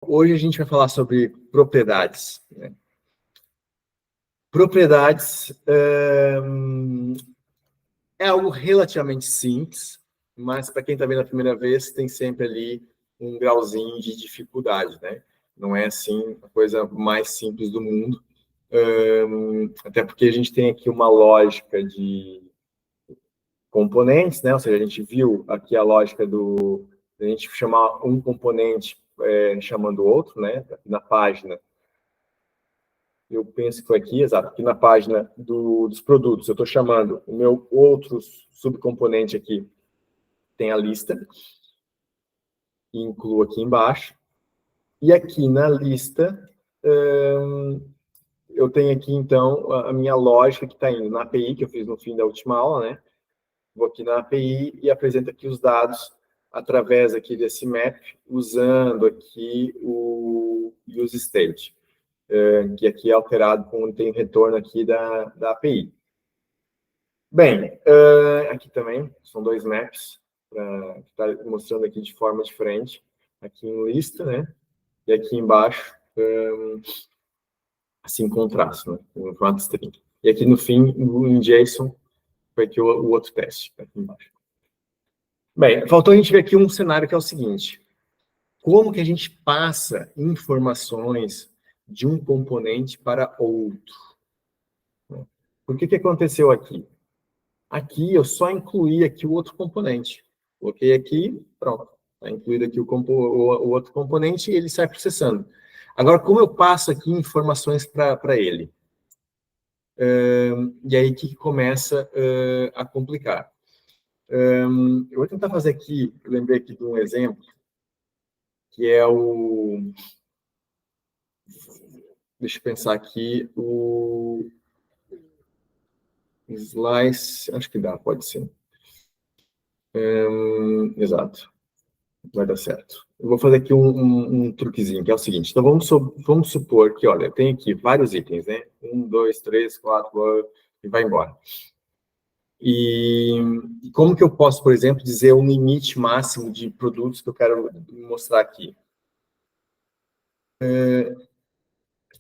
hoje a gente vai falar sobre propriedades, né? Propriedades é algo relativamente simples, mas para quem está vendo a primeira vez, tem sempre ali um grauzinho de dificuldade, né? Não é assim a coisa mais simples do mundo, até porque a gente tem aqui uma lógica de componentes, né? Ou seja, a gente viu aqui a lógica a gente chamar um componente chamando o outro, né? Aqui na página, eu penso que foi aqui, exato, aqui na página dos produtos, eu estou chamando o meu outro subcomponente aqui, tem a lista, incluo aqui embaixo, e aqui na lista, eu tenho aqui, então, a minha lógica que está indo na API, que eu fiz no fim da última aula, né? Vou aqui na API e apresento aqui os dados através aqui desse map, usando aqui o useState, que aqui é alterado quando tem retorno aqui da API. Bem, aqui também são dois maps, que está mostrando aqui de forma diferente, aqui em lista, né? E aqui embaixo, assim, com traço, né? Com formato string. E aqui no fim, em JSON, foi aqui o outro teste, aqui embaixo. Bem, faltou a gente ver aqui um cenário que é o seguinte: como que a gente passa informações de um componente para outro? Por que aconteceu aqui? Aqui eu só incluí aqui o outro componente. Coloquei aqui, pronto. Está incluído aqui o outro componente e ele sai processando. Agora, como eu passo aqui informações para ele? E aí que começa a complicar. Eu vou tentar fazer aqui, eu lembrei aqui de um exemplo, que é o... Deixa eu pensar aqui, o slice, acho que dá, pode ser. Exato, vai dar certo. Eu vou fazer aqui um truquezinho, que é o seguinte. Então, vamos supor que, olha, tem aqui vários itens, né? 1, 2, 3, 4, e vai embora. E como que eu posso, por exemplo, dizer um limite máximo de produtos que eu quero mostrar aqui?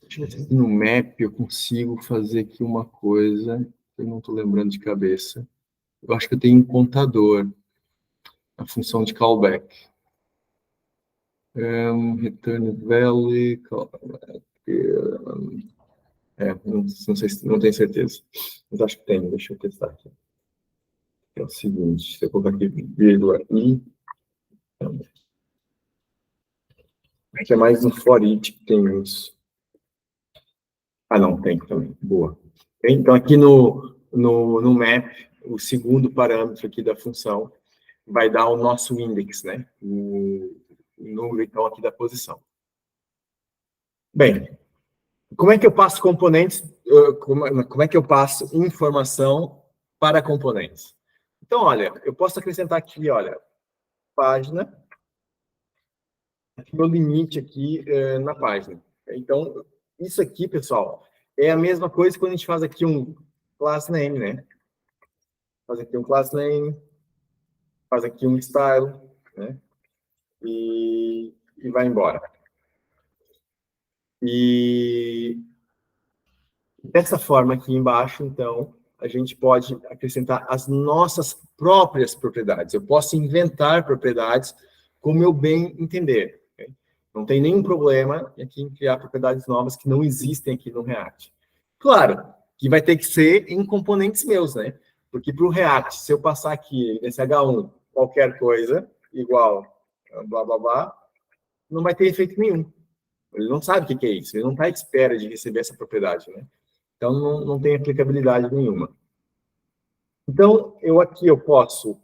Deixa eu ver se no map eu consigo fazer aqui uma coisa que eu não estou lembrando de cabeça. Eu acho que eu tenho um contador, a função de callback. Return value, callback. Não sei, não tenho certeza. Mas acho que tem, deixa eu testar aqui. É o seguinte, se eu colocar aqui vírgula i, é que é mais no for each que tem isso. Ah, não, tem também. Boa. Então, aqui no map, o segundo parâmetro aqui da função vai dar o nosso index, né? O número, então, aqui da posição. Bem, como é que eu passo componentes, como é que eu passo informação para componentes? Então, olha, eu posso acrescentar aqui, olha, página, meu limite aqui na página. Então, isso aqui, pessoal, é a mesma coisa quando a gente faz aqui um class name, né? Faz aqui um class name, faz aqui um style, né? E vai embora. E dessa forma aqui embaixo, então, a gente pode acrescentar as nossas próprias propriedades. Eu posso inventar propriedades como eu bem entender. Okay? Não tem nenhum problema aqui em criar propriedades novas que não existem aqui no React. Claro, que vai ter que ser em componentes meus, né? Porque para o React, se eu passar aqui nesse H1 qualquer coisa, igual blá, blá, blá, não vai ter efeito nenhum. Ele não sabe o que é isso, ele não está à espera de receber essa propriedade, né? Então, não tem aplicabilidade nenhuma. Então, eu posso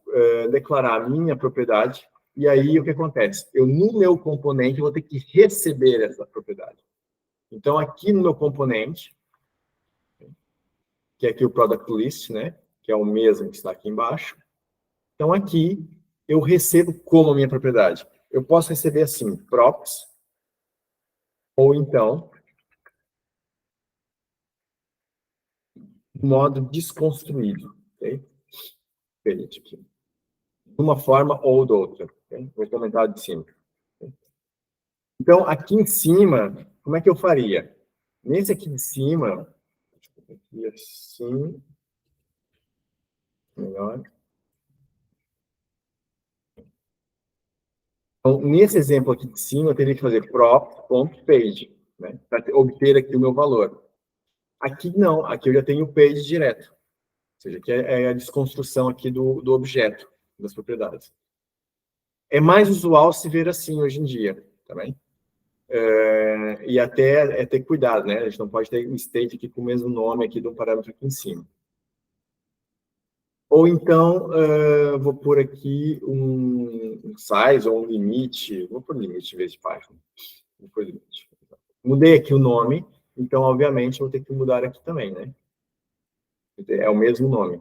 declarar a minha propriedade, e aí o que acontece? Eu, no meu componente, vou ter que receber essa propriedade. Então, aqui no meu componente, que é aqui o product list, né? Que é o mesmo que está aqui embaixo. Então, aqui, eu recebo como a minha propriedade. Eu posso receber assim, props, ou então, modo desconstruído. Okay? Diferente aqui. De uma forma ou de outra. Okay? Vou comentar de cima. Okay? Então, aqui em cima, como é que eu faria? Nesse aqui de cima, aqui assim, melhor. Então, nesse exemplo aqui de cima, eu teria que fazer prop.page, né, para obter aqui o meu valor. Aqui não, aqui eu já tenho o page direto, ou seja, que é a desconstrução aqui do objeto, das propriedades. É mais usual se ver assim hoje em dia, tá bem? E até ter cuidado, né? A gente não pode ter um state aqui com o mesmo nome aqui do parâmetro aqui em cima. Ou então, vou pôr aqui um size ou um limite. Vou pôr limite em vez de página. Vou pôr limite. Mudei aqui o nome, então, obviamente, vou ter que mudar aqui também, né? É o mesmo nome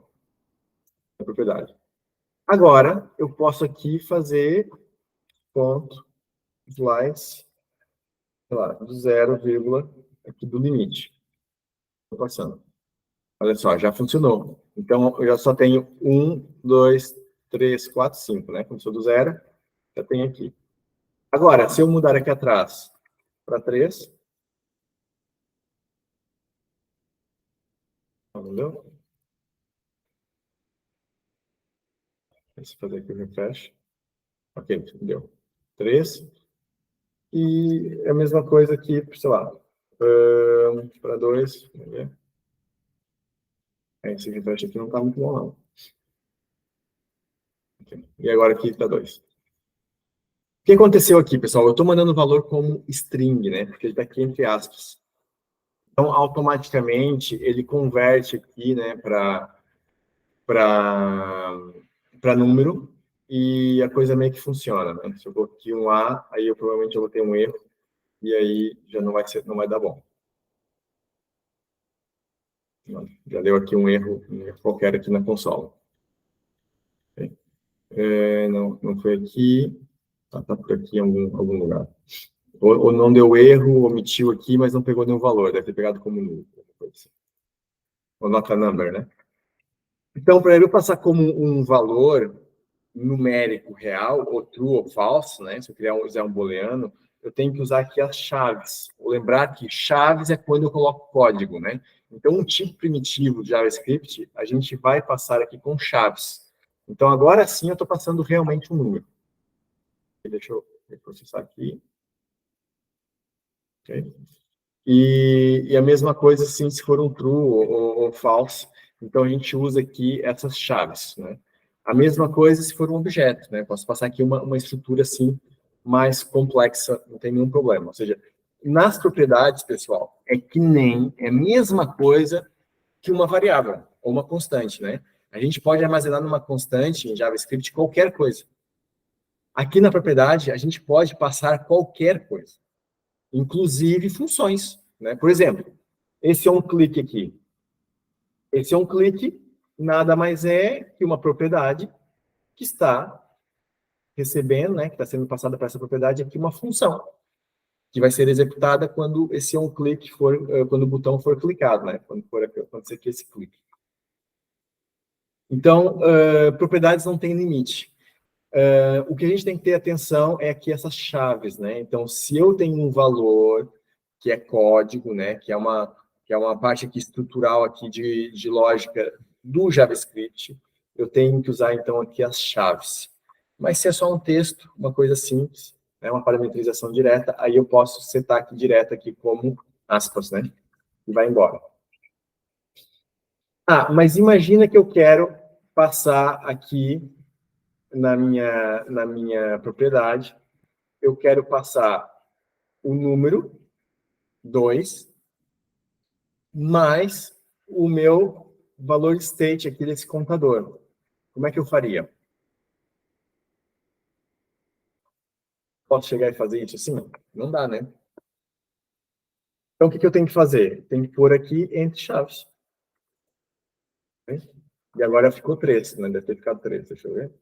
da propriedade. Agora, eu posso aqui fazer ponto slice, sei lá, do 0, aqui do limite. Estou passando. Olha só, já funcionou. Então, eu já só tenho 1, 2, 3, 4, 5, né? Começou do 0, já tenho aqui. Agora, se eu mudar aqui atrás para 3, entendeu? Deixa eu fazer aqui o refresh. Ok, deu. 3. E é a mesma coisa aqui, sei lá, para 2. Esse refresh aqui não está muito bom, não. Okay. E agora aqui está 2. O que aconteceu aqui, pessoal? Eu estou mandando o valor como string, né? Porque ele está aqui entre aspas. Então, automaticamente, ele converte aqui, né, para número, e a coisa meio que funciona, né? Se eu coloquei aqui um A, aí eu provavelmente eu vou ter um erro, e aí já não vai dar bom. Já deu aqui um erro qualquer aqui na console. Não foi aqui, tá por aqui em algum lugar. Ou não deu erro, omitiu aqui, mas não pegou nenhum valor, deve ter pegado como número. Assim. Ou nota number, né? Então, para eu passar como um valor numérico real, ou true ou false, né? Se eu usar um booleano, eu tenho que usar aqui as chaves. Vou lembrar que chaves é quando eu coloco código, né? Então, um tipo primitivo de JavaScript, a gente vai passar aqui com chaves. Então, agora sim, eu estou passando realmente um número. Deixa eu processar aqui. Okay. E a mesma coisa, assim, se for um true ou false. Então, a gente usa aqui essas chaves, né? A mesma coisa se for um objeto, né? Posso passar aqui uma estrutura, assim, mais complexa, não tem nenhum problema. Ou seja, nas propriedades, pessoal, é a mesma coisa que uma variável, ou uma constante, né? A gente pode armazenar numa constante, em JavaScript, qualquer coisa. Aqui na propriedade, a gente pode passar qualquer coisa, inclusive funções, né? Por exemplo, esse é um clique aqui. Esse é um clique, nada mais é que uma propriedade que está recebendo, né, que está sendo passada para essa propriedade aqui uma função, que vai ser executada quando esse on click for, quando o botão for clicado, né, quando acontecer aqui esse clique. Então, propriedades não têm limite. O que a gente tem que ter atenção é aqui essas chaves, né? Então, se eu tenho um valor que é código, né, que é uma parte aqui estrutural aqui de lógica do JavaScript, eu tenho que usar, então, aqui as chaves. Mas se é só um texto, uma coisa simples, né, uma parametrização direta, aí eu posso setar aqui direto aqui como aspas, né, e vai embora. Mas imagina que eu quero passar aqui na minha propriedade, eu quero passar o número 2 mais o meu valor state aqui desse contador. Como é que eu faria? Posso chegar e fazer isso assim? Não dá, né? Então, o que eu tenho que fazer? Tenho que pôr aqui entre chaves. E agora ficou 3, né? Deve ter ficado 3, deixa eu ver.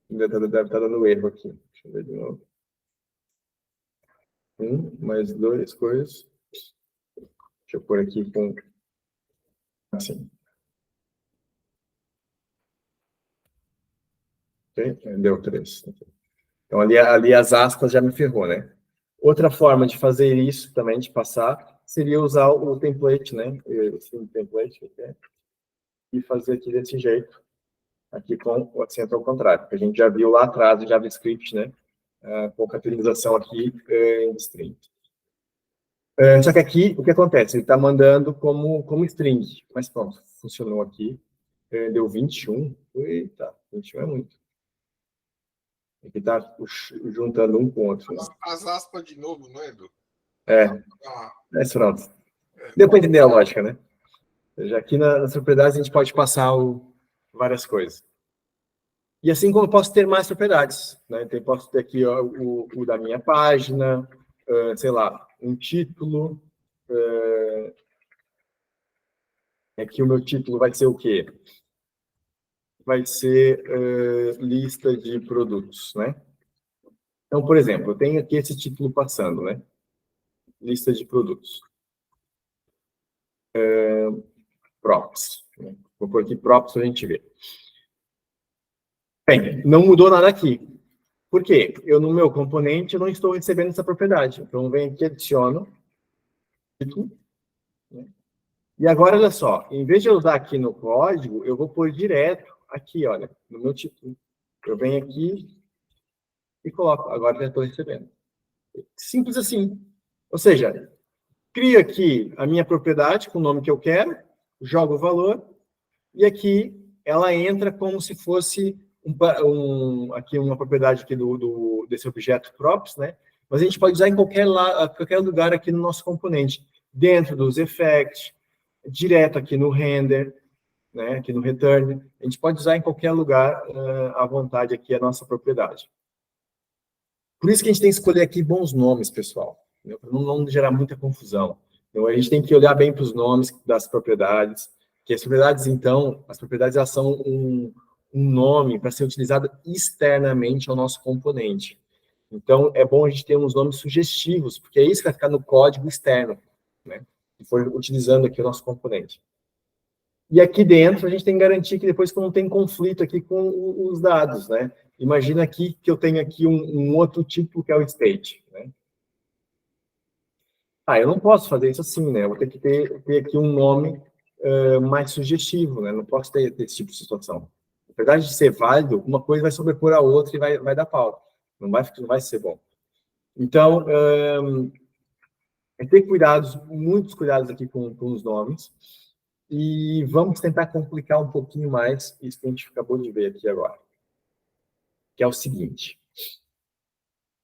Deve estar dando erro aqui. Deixa eu ver de novo. Mais 2 coisas. Deixa eu pôr aqui com... Assim. Okay? Deu 3. Então, ali as aspas já me ferrou, né? Outra forma de fazer isso também, de passar, seria usar o template, né? Esse template aqui, e fazer aqui desse jeito, aqui com o acento ao contrário, que a gente já viu lá atrás do JavaScript, né? A concatenação aqui em string. Só que aqui, o que acontece? Ele está mandando como string, mas pronto, funcionou aqui. Deu 21. Eita, 21 é muito. Aqui está juntando um com o outro. Né? As aspas de novo, não é, Edu? Pronto. Deu para entender a lógica, né? Já aqui nas propriedades a gente pode passar várias coisas. E assim como eu posso ter mais propriedades, né? Então, eu posso ter aqui ó, o da minha página, sei lá, um título. Aqui o meu título vai ser o quê? Vai ser lista de produtos, né? Então, por exemplo, eu tenho aqui esse título passando, né? Lista de produtos. Props. Né? Vou pôr aqui props para a gente ver. Bem, não mudou nada aqui. Por quê? Eu, no meu componente, eu não estou recebendo essa propriedade. Então, eu venho aqui, adiciono título. Né? E agora, olha só. Em vez de eu usar aqui no código, eu vou pôr direto aqui, olha, no meu título. Eu venho aqui e coloco. Agora já estou recebendo. Simples assim. Ou seja, crio aqui a minha propriedade com o nome que eu quero, jogo o valor, e aqui ela entra como se fosse aqui uma propriedade aqui desse objeto props, né? Mas a gente pode usar em qualquer lugar aqui no nosso componente, dentro dos effects, direto aqui no render, né? Aqui no return. A gente pode usar em qualquer lugar à vontade aqui a nossa propriedade. Por isso que a gente tem que escolher aqui bons nomes, pessoal, né? Para não gerar muita confusão. Então, a gente tem que olhar bem para os nomes das propriedades, que as propriedades, então, elas são um nome para ser utilizado externamente ao nosso componente. Então, é bom a gente ter uns nomes sugestivos, porque é isso que vai ficar no código externo, né? Que for utilizando aqui o nosso componente. E aqui dentro, a gente tem que garantir que depois que não tem conflito aqui com os dados, né? Imagina aqui que eu tenho aqui um outro tipo que é o state, né? Eu não posso fazer isso assim, né? Eu vou ter que ter aqui um nome mais sugestivo, né? Não posso ter esse tipo de situação. Apesar de ser válido, uma coisa vai sobrepor a outra e vai dar pau. Não vai ser bom. Então, ter cuidados, muitos cuidados aqui com os nomes. E vamos tentar complicar um pouquinho mais isso que a gente acabou de ver aqui agora. Que é o seguinte.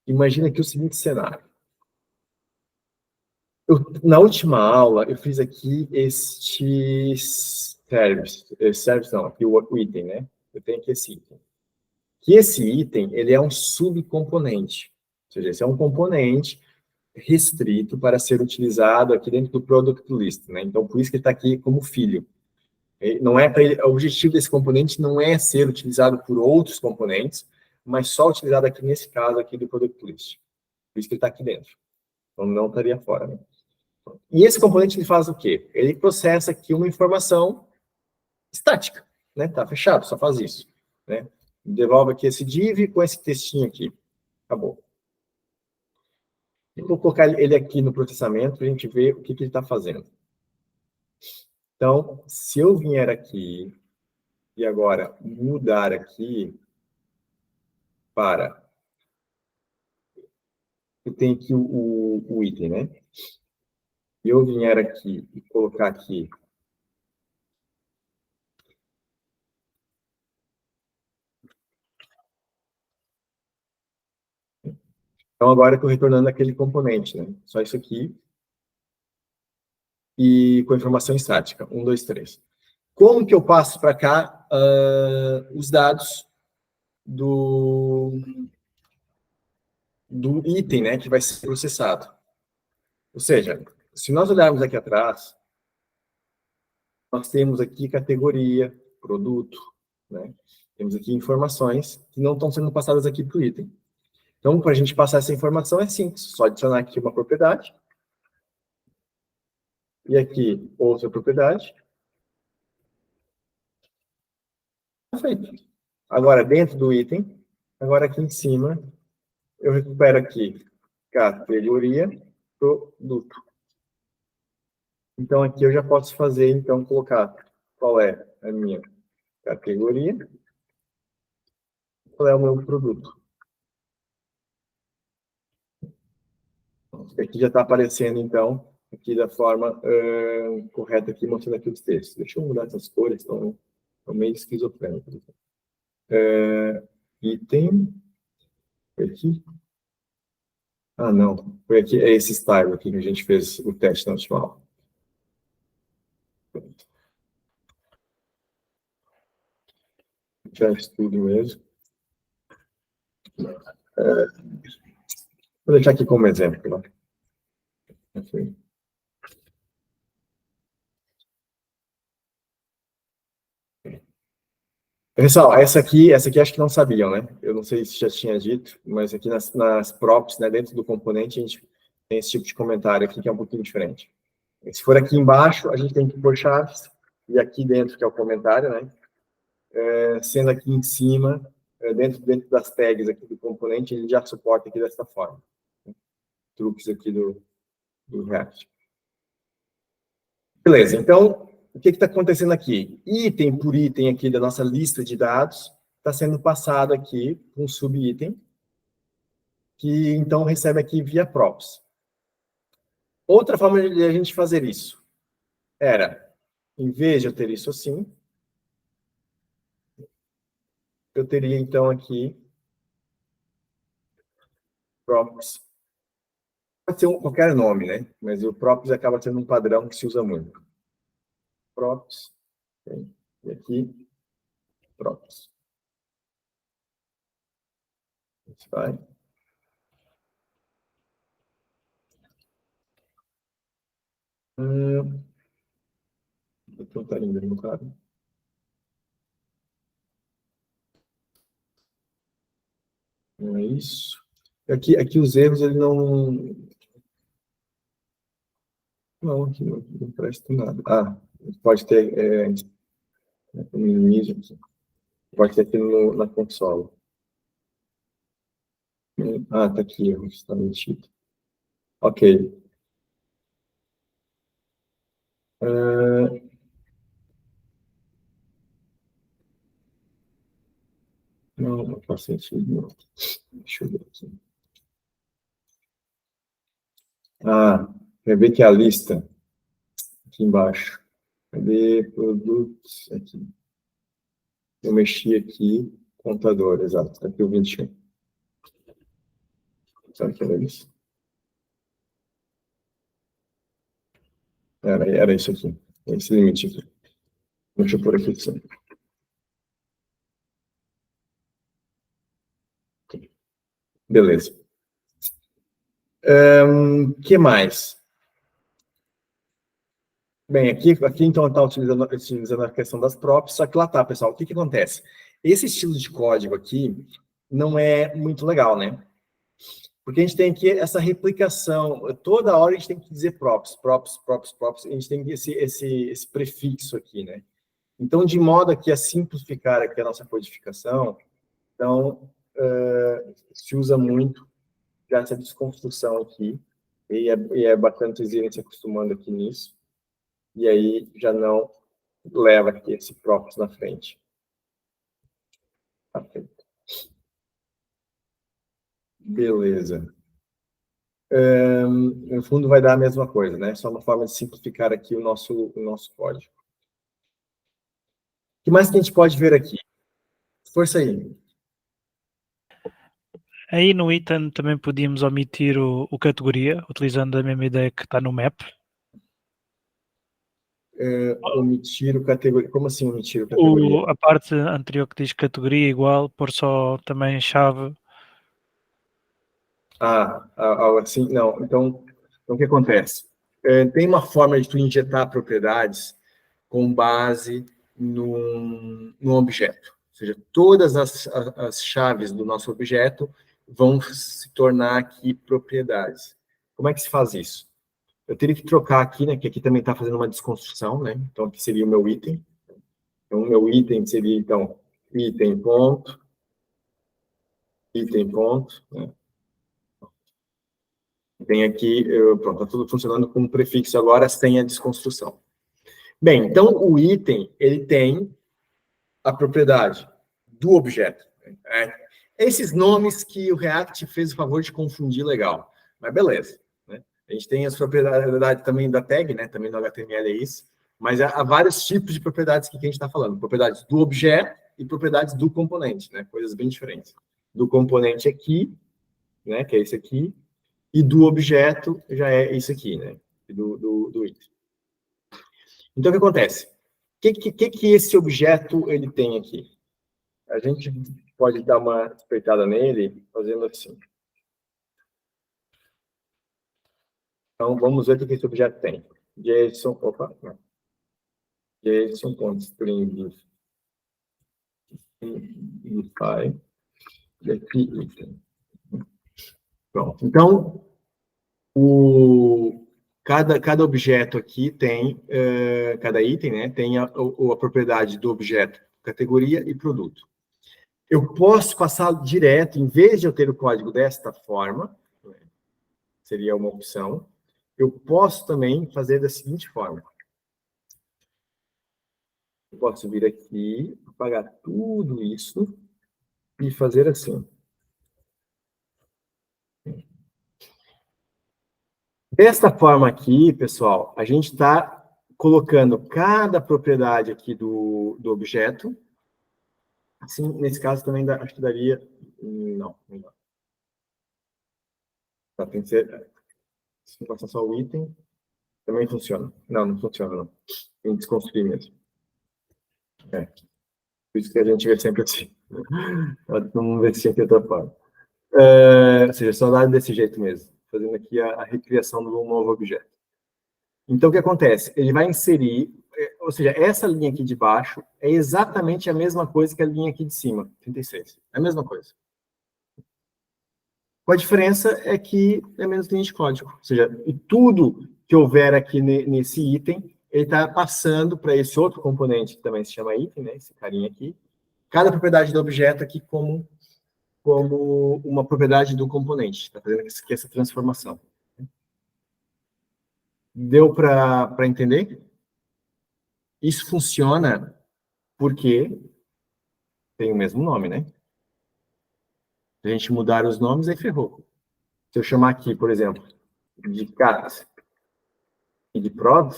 Imagina aqui o seguinte cenário. Na última aula, eu fiz aqui este service não, aqui o item, né? Eu tenho aqui esse item. Que esse item, ele é um subcomponente. Ou seja, esse é um componente restrito para ser utilizado aqui dentro do product list, né? Então, por isso que ele está aqui como filho. Não é o objetivo desse componente não é ser utilizado por outros componentes, mas só utilizado aqui nesse caso aqui do product list. Por isso que ele está aqui dentro. Então, não estaria fora, né? E esse componente ele faz o quê? Ele processa aqui uma informação estática, né? Tá fechado, só faz isso, né? Devolve aqui esse div com esse textinho aqui. Acabou. Eu vou colocar ele aqui no processamento para a gente ver o que ele está fazendo. Então, se eu vier aqui e agora mudar aqui para... Eu tenho aqui o item, né? E eu vier aqui e colocar aqui então, agora eu estou retornando aquele componente, né? Só isso aqui. E com informação estática. 1, 2, 3. Como que eu passo para cá os dados do item, né? Que vai ser processado. Ou seja, se nós olharmos aqui atrás, nós temos aqui categoria, produto, né? Temos aqui informações que não estão sendo passadas aqui para o item. Então, para a gente passar essa informação é simples, só adicionar aqui uma propriedade. E aqui outra propriedade. Perfeito. Agora, dentro do item, agora aqui em cima, eu recupero aqui categoria, produto. Então, aqui eu já posso fazer, então, colocar qual é a minha categoria, qual é o meu produto. Aqui já está aparecendo, então, aqui da forma correta, aqui, mostrando aqui os textos. Deixa eu mudar essas cores, estão meio esquizofrênicos. Item, aqui. Ah, não, foi aqui, é esse style aqui que a gente fez o teste na última aula. Já estudo mesmo. Vou deixar aqui como exemplo. Né? Assim. Pessoal, essa aqui acho que não sabiam, né? Eu não sei se já tinha dito, mas aqui nas props, né, dentro do componente, a gente tem esse tipo de comentário aqui que é um pouquinho diferente. Se for aqui embaixo, a gente tem que pôr chaves, e aqui dentro, que é o comentário, né? Sendo aqui em cima, dentro das tags aqui do componente, ele já suporta aqui dessa forma. Truques aqui do React. Beleza, então, o que está acontecendo aqui? Item por item aqui da nossa lista de dados está sendo passado aqui um subitem, que então recebe aqui via props. Outra forma de a gente fazer isso era, em vez de eu ter isso assim, eu teria então aqui props. Pode ser qualquer nome, né? Mas o props acaba sendo um padrão que se usa muito. Props, e aqui, props. Vai. Então, tá lindo, claro. Não é isso. Aqui os erros, ele não... Não, aqui não presta nada. Ah, pode ter... minimize aqui. Pode ter aqui na console. Ah, tá aqui, erro, está mentido. Ok. Não faz sentido, não. Deixa eu ver aqui. Ah, quer ver que a lista aqui embaixo. Cadê produtos? Aqui. Eu mexi aqui, contador, exato. Aqui o 21. Sabe que era isso? Era isso aqui. Esse limite aqui. Deixa eu pôr aqui sim. Beleza. Que mais? Bem, aqui então está utilizando a questão das props, só que lá tá, pessoal, o que acontece? Esse estilo de código aqui não é muito legal, né? Porque a gente tem aqui essa replicação, toda hora a gente tem que dizer props, a gente tem esse prefixo aqui, né? Então, de modo aqui a simplificar aqui a nossa codificação, então, se usa muito já essa desconstrução aqui, e é bastante irem se acostumando aqui nisso, e aí já não leva aqui esse props na frente. Tá feito. Beleza. No fundo vai dar a mesma coisa, né? Só uma forma de simplificar aqui o nosso código. O que mais que a gente pode ver aqui? Força aí. Aí no item também podíamos omitir o categoria, utilizando a mesma ideia que está no map. Omitir o categoria. Como assim omitir o categoria? A parte anterior que diz categoria igual, pôr só também chave. Assim, não. Então o que acontece? Tem uma forma de tu injetar propriedades com base num objeto. Ou seja, todas as chaves do nosso objeto vão se tornar aqui propriedades. Como é que se faz isso? Eu teria que trocar aqui, né, que aqui também está fazendo uma desconstrução, né? Então, aqui seria o meu item. Então, o meu item seria, então, item ponto, item ponto, né? Tem aqui, pronto, está tudo funcionando com prefixo agora, sem a desconstrução. Bem, então o item, ele tem a propriedade do objeto. Esses nomes que o React fez o favor de confundir legal, mas beleza. Né? A gente tem as propriedades também da tag, né? Também no HTML é isso, mas há vários tipos de propriedades que a gente está falando. Propriedades do objeto e propriedades do componente, né? Coisas bem diferentes. Do componente aqui, né? Que é esse aqui, e do objeto já é isso aqui, né? Do item. Então, o que acontece? O que esse objeto ele tem aqui? A gente pode dar uma espreitada nele fazendo assim. Então, vamos ver o que esse objeto tem. JSON, opa, não. JSON.string item. Pronto. Então, cada objeto aqui tem, cada item, né, tem a propriedade do objeto, categoria e produto. Eu posso passar direto, em vez de eu ter o código desta forma, seria uma opção, eu posso também fazer da seguinte forma. Eu posso vir aqui, apagar tudo isso e fazer assim. Desta forma aqui, pessoal, a gente está colocando cada propriedade aqui do objeto. Assim, nesse caso também acho que daria... Não dá. Tá, tem que ser... Se passar só o item, também funciona. Não funciona, não. Tem que desconstruir mesmo. Por isso que a gente vê sempre assim. Vamos ver se tinha que outra forma. Ou seja, só dá desse jeito mesmo. Fazendo aqui a recriação de um novo objeto. Então, o que acontece? Ele vai inserir... Ou seja, essa linha aqui de baixo é exatamente a mesma coisa que a linha aqui de cima, 36. É a mesma coisa. A diferença é que é menos linha de código. Ou seja, e tudo que houver aqui nesse item, ele está passando para esse outro componente, que também se chama item, né? Esse carinha aqui. Cada propriedade do objeto aqui como uma propriedade do componente. Está fazendo essa transformação. Deu para entender? Isso funciona porque tem o mesmo nome, né? Se a gente mudar os nomes, aí ferrou. Se eu chamar aqui, por exemplo, de cat e de prod,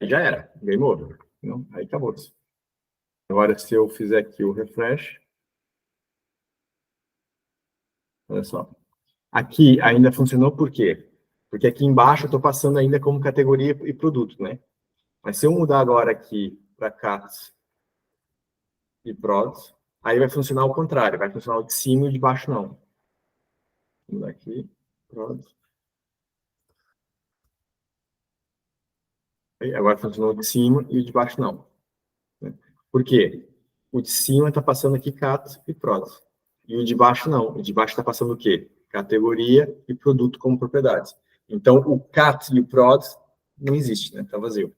já era, game over. Não? Aí acabou. Agora, se eu fizer aqui o refresh, olha só. Aqui ainda funcionou por quê? Porque aqui embaixo eu estou passando ainda como categoria e produto, né? Mas se eu mudar agora aqui para cat e prod, aí vai funcionar ao contrário, vai funcionar o de cima e o de baixo não. Vamos aqui, prod. Agora funcionou o de cima e o de baixo não. Por quê? O de cima está passando aqui cat e prod. E o de baixo não. O de baixo está passando o quê? Categoria e produto como propriedades. Então, o cat e o prod não existe, né? Está vazio.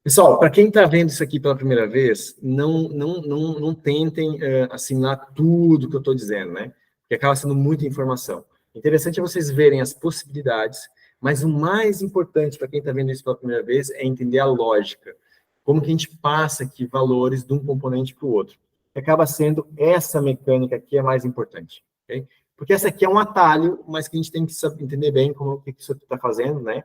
Pessoal, para quem está vendo isso aqui pela primeira vez, não tentem assimilar tudo que eu estou dizendo, né? Porque acaba sendo muita informação. Interessante é vocês verem as possibilidades, mas o mais importante para quem está vendo isso pela primeira vez é entender a lógica. Como que a gente passa aqui valores de um componente para o outro. Acaba sendo essa mecânica aqui a mais importante. Okay? Porque essa aqui é um atalho, mas que a gente tem que entender bem como que isso está fazendo, né?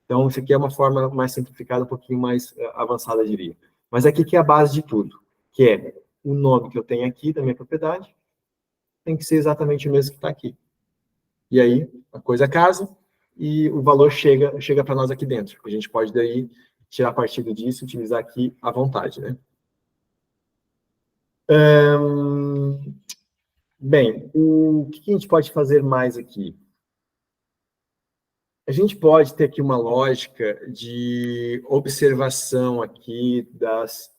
Então, isso aqui é uma forma mais simplificada, um pouquinho mais avançada, eu diria. Mas aqui que é a base de tudo, que é o nome que eu tenho aqui da minha propriedade, tem que ser exatamente o mesmo que está aqui. E aí, a coisa casa e o valor chega para nós aqui dentro. A gente pode, daí, tirar partido disso e utilizar aqui à vontade, né? Bem, o que a gente pode fazer mais aqui? A gente pode ter aqui uma lógica de observação aqui das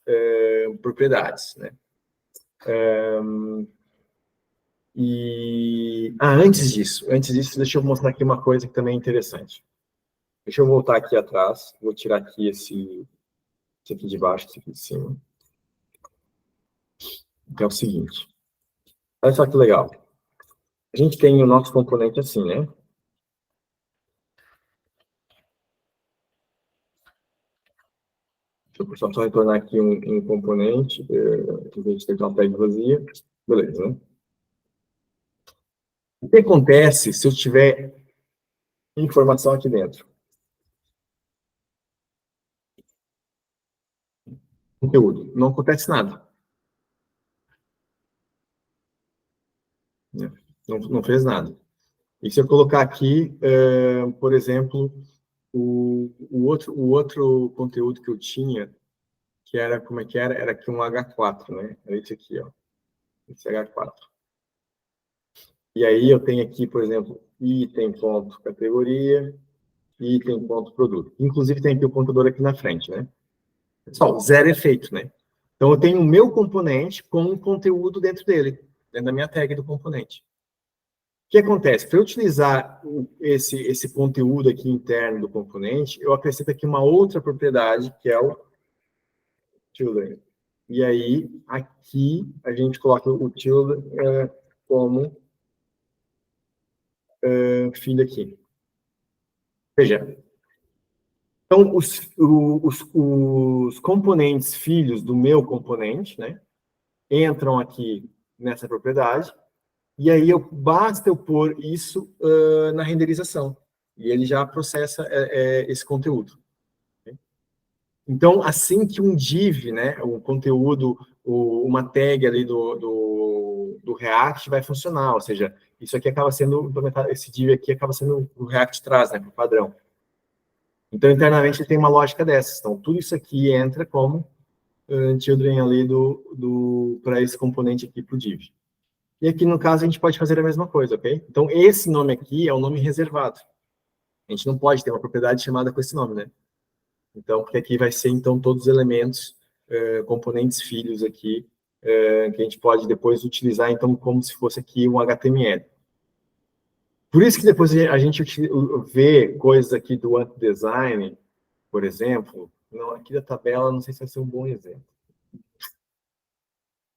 propriedades, né? Antes disso, deixa eu mostrar aqui uma coisa que também é interessante. Deixa eu voltar aqui atrás, vou tirar aqui esse aqui de baixo, esse aqui de cima. que é o seguinte. Olha só que legal. A gente tem o nosso componente assim, né? Deixa eu só retornar aqui um componente. A gente tem uma tag vazia. Beleza, né? O que acontece se eu tiver informação aqui dentro? Conteúdo. Não acontece nada. Né? Não fez nada. E se eu colocar aqui, por exemplo, o outro conteúdo que eu tinha, que era, como é que era? Era aqui um H4, né? Era esse aqui, ó. Esse H4. E aí eu tenho aqui, por exemplo, item, ponto, categoria, item, ponto, produto. Inclusive tem aqui o contador aqui na frente, né? Pessoal, zero efeito, né? Então eu tenho o meu componente com um conteúdo dentro dele, dentro da minha tag do componente. O que acontece? Para eu utilizar esse conteúdo aqui interno do componente, eu acrescento aqui uma outra propriedade, que é o children. E aí, aqui, a gente coloca o children como filho aqui. Veja. Então, os componentes filhos do meu componente, né, entram aqui nessa propriedade, e aí basta eu pôr isso na renderização. E ele já processa esse conteúdo. Então, assim que um div, né, o conteúdo, uma tag ali do React vai funcionar, ou seja, isso aqui acaba sendo implementado, esse div aqui acaba sendo o React traz, né, para o padrão. Então, internamente, ele tem uma lógica dessas. Então, tudo isso aqui entra como children ali para esse componente aqui para o div. E aqui, no caso, a gente pode fazer a mesma coisa, ok? Então, esse nome aqui é um nome reservado. A gente não pode ter uma propriedade chamada com esse nome, né? Então, porque aqui vai ser, então, todos os elementos, componentes filhos aqui, que a gente pode depois utilizar, então, como se fosse aqui um HTML. Por isso que depois a gente vê coisas aqui do design, por exemplo, não, aqui da tabela, não sei se vai ser um bom exemplo.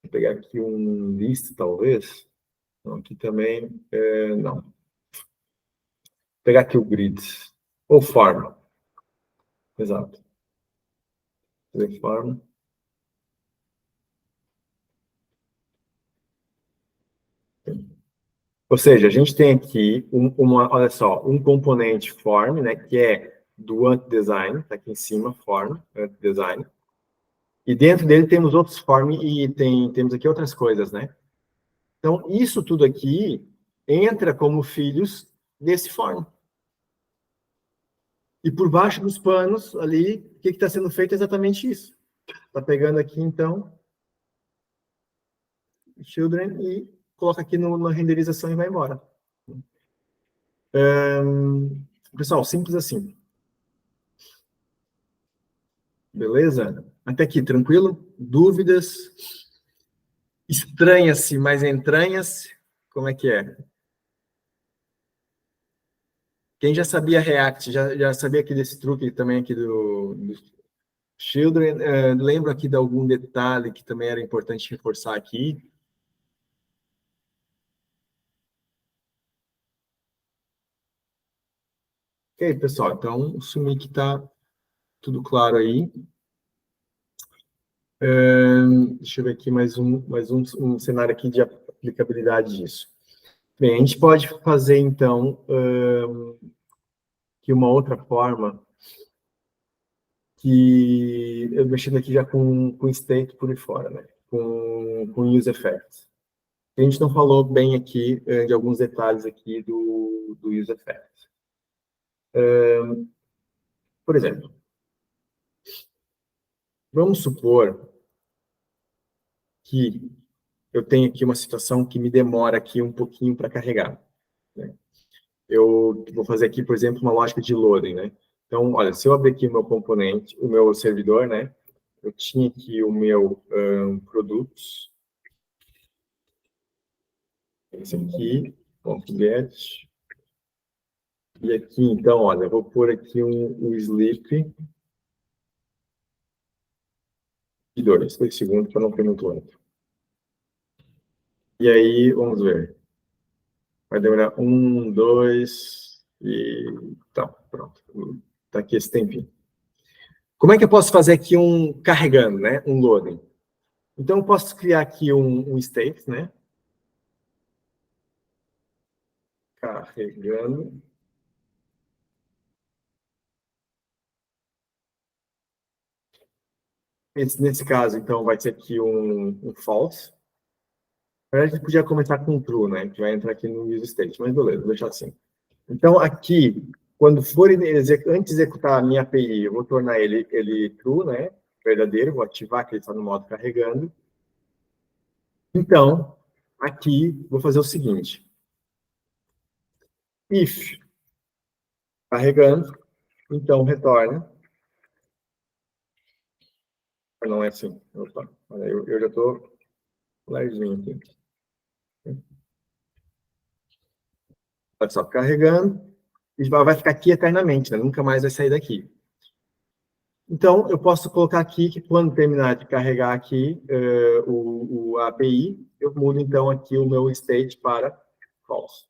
Vou pegar aqui um list, talvez. Não, aqui também, não. Vou pegar aqui o grid. Ou form. Exato. Form. Ou seja, a gente tem aqui, olha só, um componente form, né, que é do design, está aqui em cima, form, design. E dentro dele temos outros form e temos aqui outras coisas, né? Então, isso tudo aqui entra como filhos desse form. E por baixo dos panos, ali, o que está sendo feito é exatamente isso. Está pegando aqui, então, children e coloca aqui na renderização e vai embora. Pessoal, simples assim. Beleza? Até aqui, tranquilo? Dúvidas? Estranha-se, mas entranha-se? Como é que é? Quem já sabia React, já sabia aqui desse truque também aqui do Children, lembro aqui de algum detalhe que também era importante reforçar aqui. Ok, pessoal, então assumi que está tudo claro aí. Deixa eu ver aqui mais um cenário aqui de aplicabilidade disso. Bem, a gente pode fazer, então, que uma outra forma, que eu mexendo aqui já com state por fora, né? Com use effects. A gente não falou bem aqui de alguns detalhes aqui do use effects. Por exemplo, vamos supor que eu tenho aqui uma situação que me demora aqui um pouquinho para carregar, né? Eu vou fazer aqui, por exemplo, uma lógica de loading, né? Então, olha, se eu abrir aqui o meu componente, o meu servidor, né? Eu tinha aqui o meu produtos. Esse aqui, .get. E aqui, então, olha, eu vou pôr aqui um sleep. E 2 segundos para não ter muito lento. E aí, vamos ver. Vai demorar 1, 2 e... Tá, pronto. Tá aqui esse tempinho. Como é que eu posso fazer aqui um carregando, né? Um loading. Então, eu posso criar aqui um state, né? Carregando. Nesse caso, então, vai ser aqui um false. A gente podia começar com true, né? Que vai entrar aqui no use state, mas beleza, vou deixar assim. Então, aqui, quando for antes de executar a minha API, eu vou tornar ele true, né? Verdadeiro, vou ativar que ele está no modo carregando. Então, aqui, vou fazer o seguinte. If carregando, então retorna. Não é assim. Opa, eu já estou lerzinho aqui. Olha só, carregando, e vai ficar aqui eternamente, né? Nunca mais vai sair daqui. Então, eu posso colocar aqui que quando terminar de carregar aqui a API, eu mudo então aqui o meu state para false.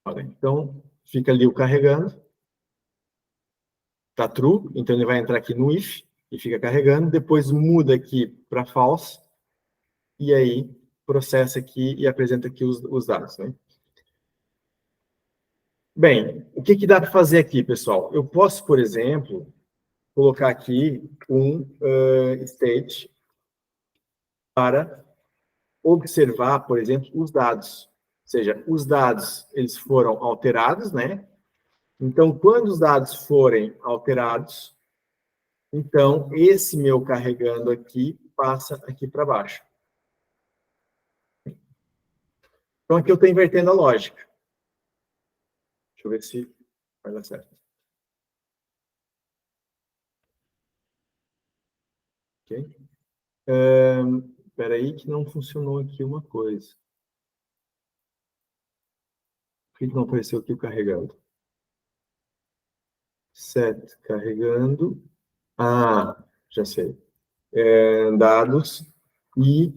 Olha, então, fica ali o carregando. Está true, então ele vai entrar aqui no if e fica carregando. Depois muda aqui para false. E aí, processa aqui e apresenta aqui os dados, né? Bem, o que dá para fazer aqui, pessoal? Eu posso, por exemplo, colocar aqui um state para observar, por exemplo, os dados. Ou seja, os dados, eles foram alterados, né? Então, quando os dados forem alterados, então, esse meu carregando aqui passa aqui para baixo. Então, aqui eu estou invertendo a lógica. Deixa eu ver se vai dar certo. Ok? Espera aí que não funcionou aqui uma coisa. Por que não apareceu aqui o carregando? Set carregando. Ah, já sei. Dados e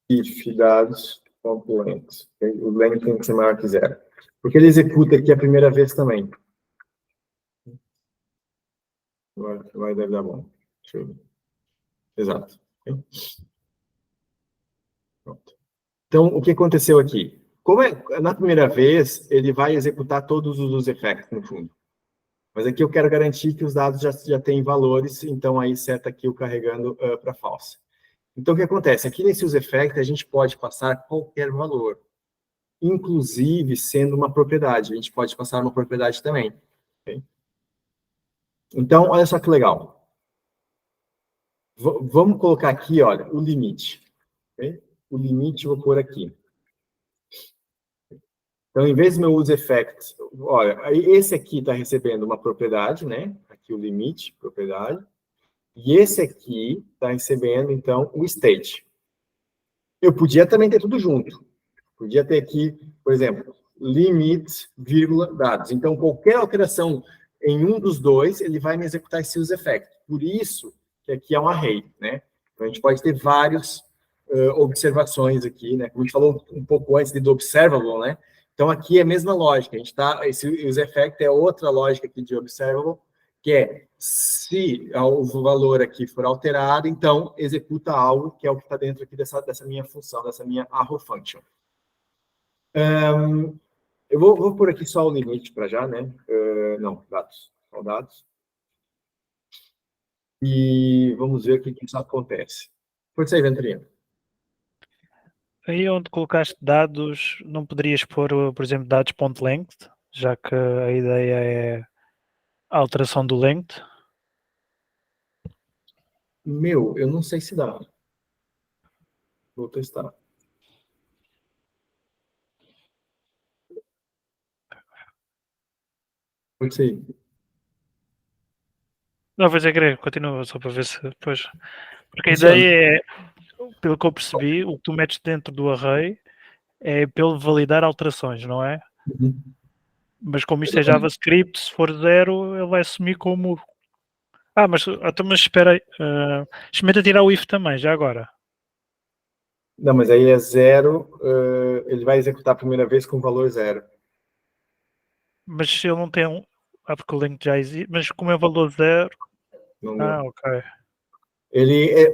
if dados componentes. O length tem que ser maior que 0. Porque ele executa aqui a primeira vez também. Agora deve dar bom. Deixa eu ver. Exato. Pronto. Então, o que aconteceu aqui? Como na primeira vez, ele vai executar todos os effects, no fundo. Mas aqui eu quero garantir que os dados já têm valores, então aí seta aqui o carregando para false. Então, o que acontece? Aqui nesse useEffect, a gente pode passar qualquer valor, inclusive sendo uma propriedade. A gente pode passar uma propriedade também. Okay? Então, olha só que legal. Vamos colocar aqui, olha, o limite. Okay? O limite eu vou pôr aqui. Então, em vez do meu useEffect, olha, esse aqui está recebendo uma propriedade, né? Aqui o limite, propriedade. E esse aqui está recebendo, então, o state. Eu podia também ter tudo junto. Podia ter aqui, por exemplo, limit, vírgula, dados. Então, qualquer alteração em um dos dois, ele vai me executar esse useEffect. Por isso que aqui é um array, né? Então, a gente pode ter várias observações aqui, né? Como a gente falou um pouco antes do observable, né? Então, aqui é a mesma lógica. A gente tá, esse useEffect é outra lógica aqui de observable, que é, se o valor aqui for alterado, então, executa algo que é o que está dentro aqui dessa minha função, dessa minha arrow function. Eu vou pôr aqui só o limite para já, né? Não, dados. Só dados. E vamos ver o que isso acontece. Pode ser, Venturinha. Aí onde colocaste dados, não poderias pôr, por exemplo, dados.length, já que a ideia é a alteração do length? Eu não sei se dá. Vou testar. Pode ser. Não, vou dizer, continua, só para ver se depois... Porque a Funciona. ideia é, pelo que eu percebi, o que tu metes dentro do array é pelo validar alterações, não é? Uhum. Mas como isto é JavaScript, se for 0, ele vai assumir como... mas espera aí. Experimenta tirar o if também, já agora. Não, mas aí é 0, ele vai executar a primeira vez com valor 0. Mas se ele não tem um... porque o link já existe, mas como é valor 0... ok.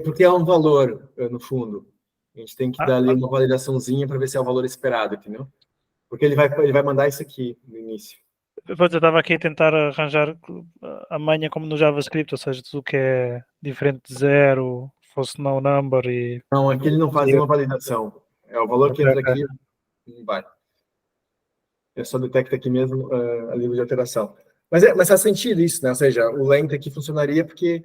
Porque é um valor, no fundo. A gente tem que dar ali uma validaçãozinha para ver se é o valor esperado, entendeu? Porque ele vai mandar isso aqui no início. Eu estava aqui a tentar arranjar a manha como no JavaScript, ou seja, tudo que é diferente de 0, fosse no number e... Não, aqui ele não faz nenhuma validação. É o valor que entra aqui, não vai. Eu só detecta aqui mesmo a nível de alteração. Mas faz sentido isso, né? Ou seja, o length aqui funcionaria porque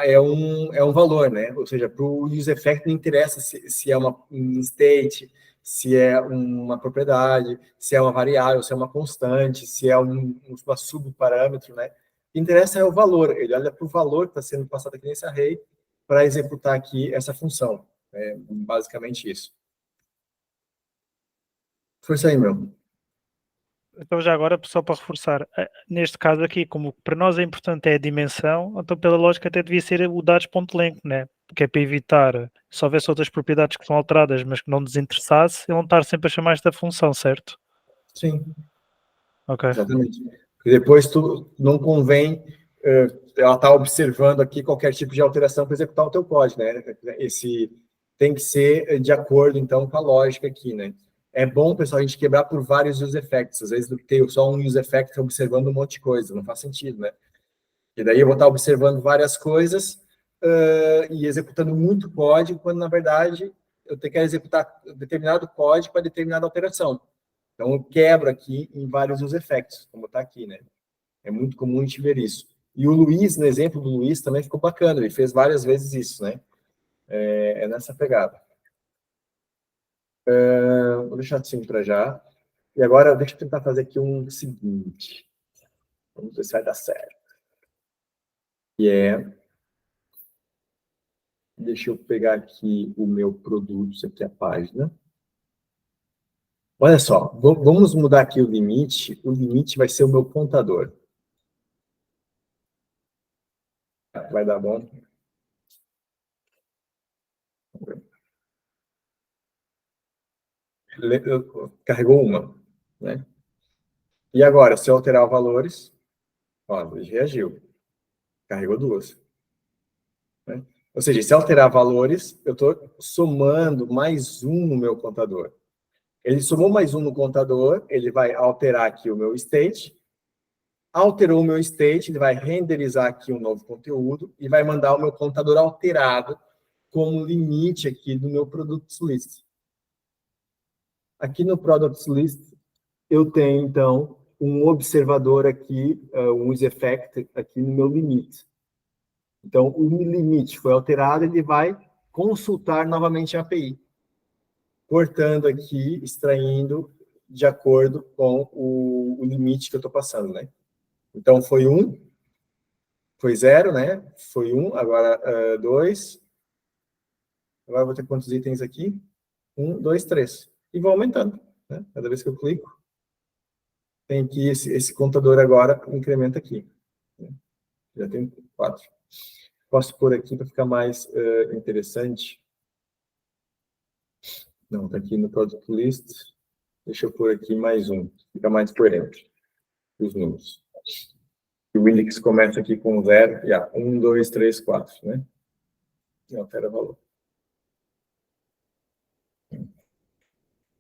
é um valor, né? Ou seja, para o use effect não interessa se é um state, se é uma propriedade, se é uma variável, se é uma constante, se é uma subparâmetro, né? O que interessa é o valor. Ele olha para o valor que está sendo passado aqui nesse array para executar aqui essa função. É basicamente isso. Foi isso aí, meu. Então já agora, só para reforçar, neste caso aqui, como para nós é importante é a dimensão, então pela lógica até devia ser o dados.length, né? Porque é para evitar, se houvesse outras propriedades que são alteradas, mas que não nos interessasse, ele não estar sempre a chamar esta função, certo? Sim. Ok. Exatamente. Porque depois não convém ela estar observando aqui qualquer tipo de alteração para executar o teu código, né? Esse tem que ser de acordo, então, com a lógica aqui, né? É bom, pessoal, a gente quebrar por vários use effects. Às vezes, ter só um use effect observando um monte de coisa, não faz sentido, né? E daí eu vou estar observando várias coisas e executando muito código, quando, na verdade, eu tenho que executar determinado código para determinada alteração. Então, eu quebro aqui em vários use effects, como está aqui, né? É muito comum a gente ver isso. E o Luiz, no exemplo do Luiz, também ficou bacana. Ele fez várias vezes isso, né? É nessa pegada. Vou deixar assim para já. E agora, deixa eu tentar fazer aqui um seguinte. Vamos ver se vai dar certo. Deixa eu pegar aqui o meu produto, isso aqui é a página. Olha só, vamos mudar aqui o limite. O limite vai ser o meu contador. Vai dar bom? Carregou uma, né? E agora, se eu alterar valores, ó, ele reagiu. Carregou duas. Né? Ou seja, se alterar valores, eu estou somando mais um no meu contador. Ele somou mais um no contador, ele vai alterar aqui o meu state. Alterou o meu state, ele vai renderizar aqui um novo conteúdo e vai mandar o meu contador alterado como limite aqui do meu Products List. Aqui no Products List, eu tenho, então, um observador aqui, um use effect aqui no meu limite. Então, o limite foi alterado, ele vai consultar novamente a API, cortando aqui, extraindo de acordo com o limite que eu estou passando, né? Então, foi 1, foi 0, né? Foi 1, agora 2. Agora vou ter quantos itens aqui? 1, 2, 3. E vou aumentando, né? Cada vez que eu clico, tem aqui esse contador agora, incrementa aqui. Já tem 4. Posso pôr aqui para ficar mais interessante. Não, está aqui no Product List. Deixa eu pôr aqui mais um. Fica mais coerente os números. O index começa aqui com 0 e 1, 2, 3, 4, né? E altera o valor.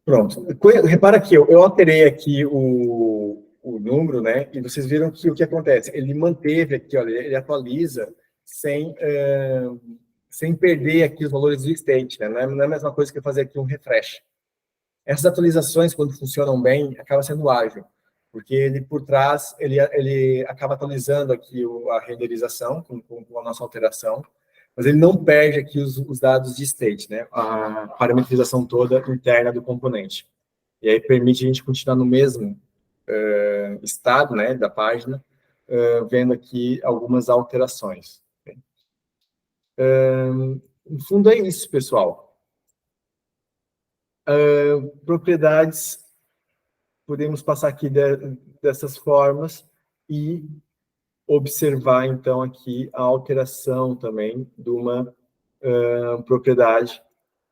Pronto. Repara que eu alterei aqui o número, né? E vocês viram que o que acontece? Ele manteve aqui, olha, ele atualiza sem perder aqui os valores do state, né? Não é a mesma coisa que fazer aqui um refresh. Essas atualizações, quando funcionam bem, acaba sendo ágil, porque ele, por trás, ele acaba atualizando aqui a renderização com a nossa alteração, mas ele não perde aqui os dados de state, né? A parametrização toda interna do componente. E aí permite a gente continuar no mesmo estado, né, da página, vendo aqui algumas alterações. No fundo é isso, pessoal. Propriedades, podemos passar aqui dessas formas e observar, então, aqui a alteração também de uma propriedade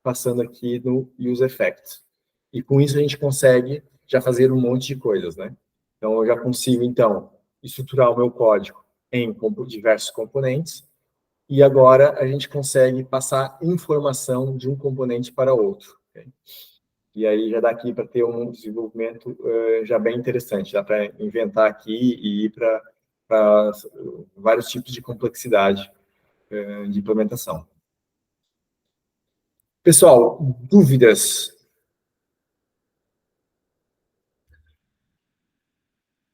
passando aqui no Use Effect. E com isso a gente consegue já fazer um monte de coisas, né? Então, eu já consigo, então, estruturar o meu código em diversos componentes, e agora a gente consegue passar informação de um componente para outro. Okay? E aí já dá aqui para ter um desenvolvimento já bem interessante, dá para inventar aqui e ir para vários tipos de complexidade de implementação. Pessoal, dúvidas?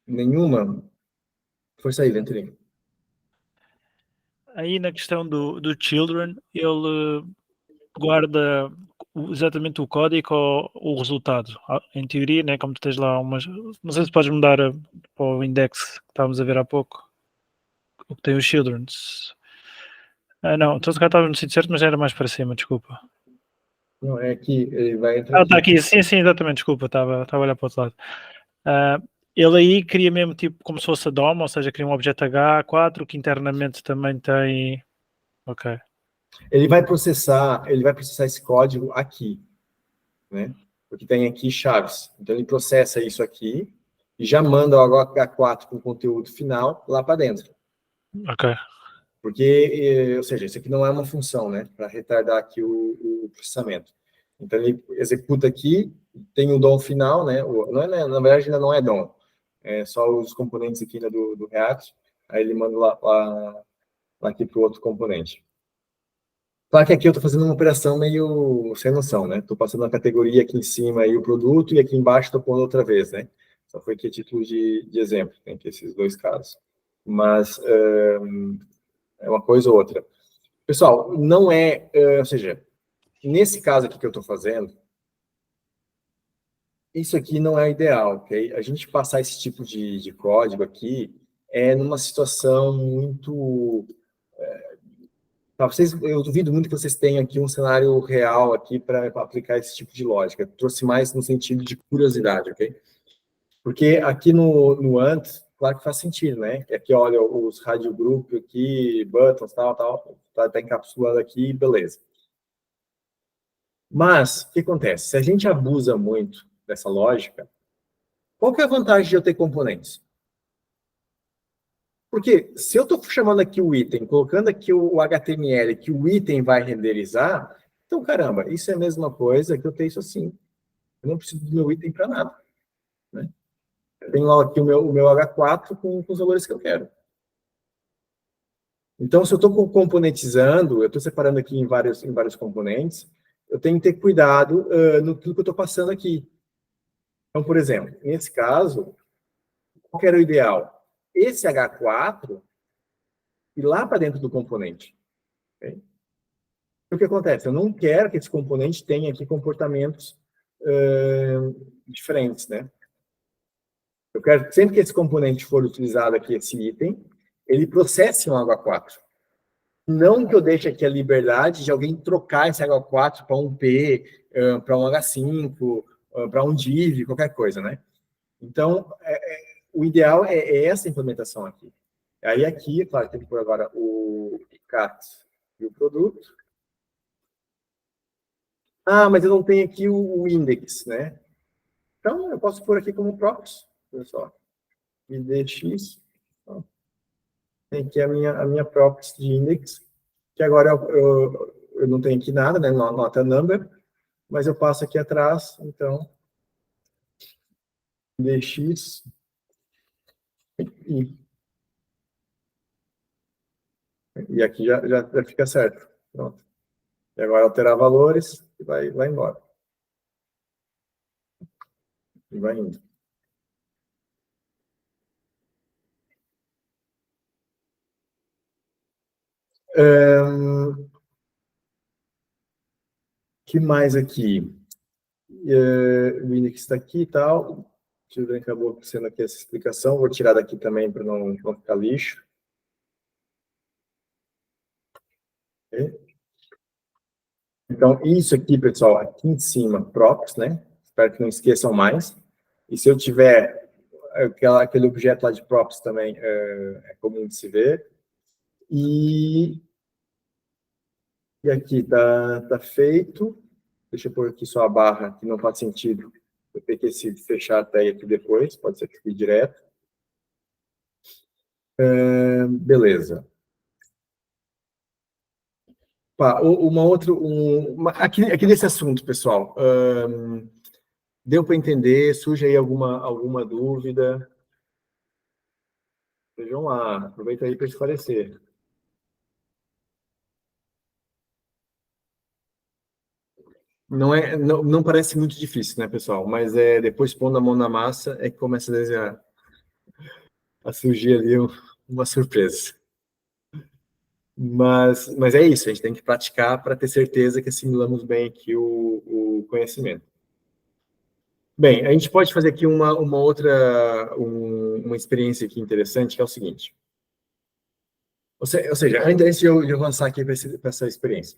Nenhuma? Força aí, Venturinho. Aí na questão do children, ele guarda exatamente o código ou o resultado. Em teoria, né, como tu tens lá umas... Não sei se podes mudar para o index que estávamos a ver há pouco, o que tem os children. Não, então se calhar estava no sítio certo, mas era mais para cima, desculpa. Não, é que ele vai entrar Está aqui, sim, exatamente, desculpa, estava a olhar para o outro lado. Ele aí cria mesmo tipo como se fosse a DOM, ou seja, cria um objeto H4 que internamente também tem... Ok. Ele vai processar esse código aqui, né? Porque tem aqui chaves. Então, ele processa isso aqui e já manda o H4 com o conteúdo final lá para dentro. Ok. Porque, ou seja, isso aqui não é uma função, né? Para retardar aqui o processamento. Então, ele executa aqui, tem o DOM final, né? Na verdade, ainda não é DOM. É só os componentes aqui do React. Aí ele manda lá aqui para o outro componente. Claro que aqui eu estou fazendo uma operação meio sem noção, né? Estou passando a categoria aqui em cima e o produto, e aqui embaixo estou pondo outra vez, né? Só foi aqui a título de exemplo, tem aqui esses dois casos. Mas é uma coisa ou outra. Pessoal, não é... ou seja, nesse caso aqui que eu estou fazendo, isso aqui não é ideal, ok? A gente passar esse tipo de código aqui é numa situação muito... eu duvido muito que vocês tenham aqui um cenário real aqui para aplicar esse tipo de lógica. Trouxe mais no sentido de curiosidade, ok? Porque aqui no Ant, claro que faz sentido, né? Aqui, olha, os radio group aqui, buttons, tal, tá encapsulado aqui, beleza. Mas, o que acontece? Se a gente abusa muito dessa lógica, qual que é a vantagem de eu ter componentes? Porque se eu estou chamando aqui o item, colocando aqui o HTML, que o item vai renderizar, então, caramba, isso é a mesma coisa que eu tenho isso assim. Eu não preciso do meu item para nada. Né? Eu tenho aqui o meu H4 com os valores que eu quero. Então, se eu estou componentizando, eu estou separando aqui em vários componentes, eu tenho que ter cuidado no que eu estou passando aqui. Então, por exemplo, nesse caso, qual que era o ideal? Esse H4 ir lá para dentro do componente. Okay? O que acontece? Eu não quero que esse componente tenha aqui comportamentos diferentes, né? Eu quero que sempre que esse componente for utilizado aqui, esse item, ele processe um H4. Não que eu deixe aqui a liberdade de alguém trocar esse H4 para um P, para um H5, para um div, qualquer coisa, né? Então, o ideal é essa implementação aqui. Aí aqui, claro, tem que pôr agora o cat e o produto. Ah, mas eu não tenho aqui o index, né? Então, eu posso pôr aqui como props. Olha só. IDX. Tem aqui a minha props de index, que agora eu não tenho aqui nada, né? Nota number, mas eu passo aqui atrás, então, IDX e aqui já fica certo. Pronto. E agora alterar valores e vai embora. E vai indo. Que mais aqui? O index está aqui e tal. Acabou sendo aqui essa explicação. Vou tirar daqui também para não ficar lixo. Okay. Então, isso aqui, pessoal, aqui em cima, props, né? Espero que não esqueçam mais. E se eu tiver aquele objeto lá de props também, é comum de se ver. E aqui tá feito. Deixa eu pôr aqui só a barra, que não faz sentido. Eu ter que fechar a tag aqui depois, pode ser que fique direto. Beleza. Uma outra... aqui nesse assunto, pessoal, deu para entender? Surge aí alguma dúvida? Vejam lá, aproveita aí para esclarecer. Não parece muito difícil, né, pessoal? Mas depois, pondo a mão na massa, é que começa a desenhar, a surgir ali uma surpresa. Mas é isso, a gente tem que praticar para ter certeza que assimilamos bem aqui o conhecimento. Bem, a gente pode fazer aqui uma outra uma experiência aqui interessante, que é o seguinte. Ou seja, antes de eu avançar aqui para essa experiência.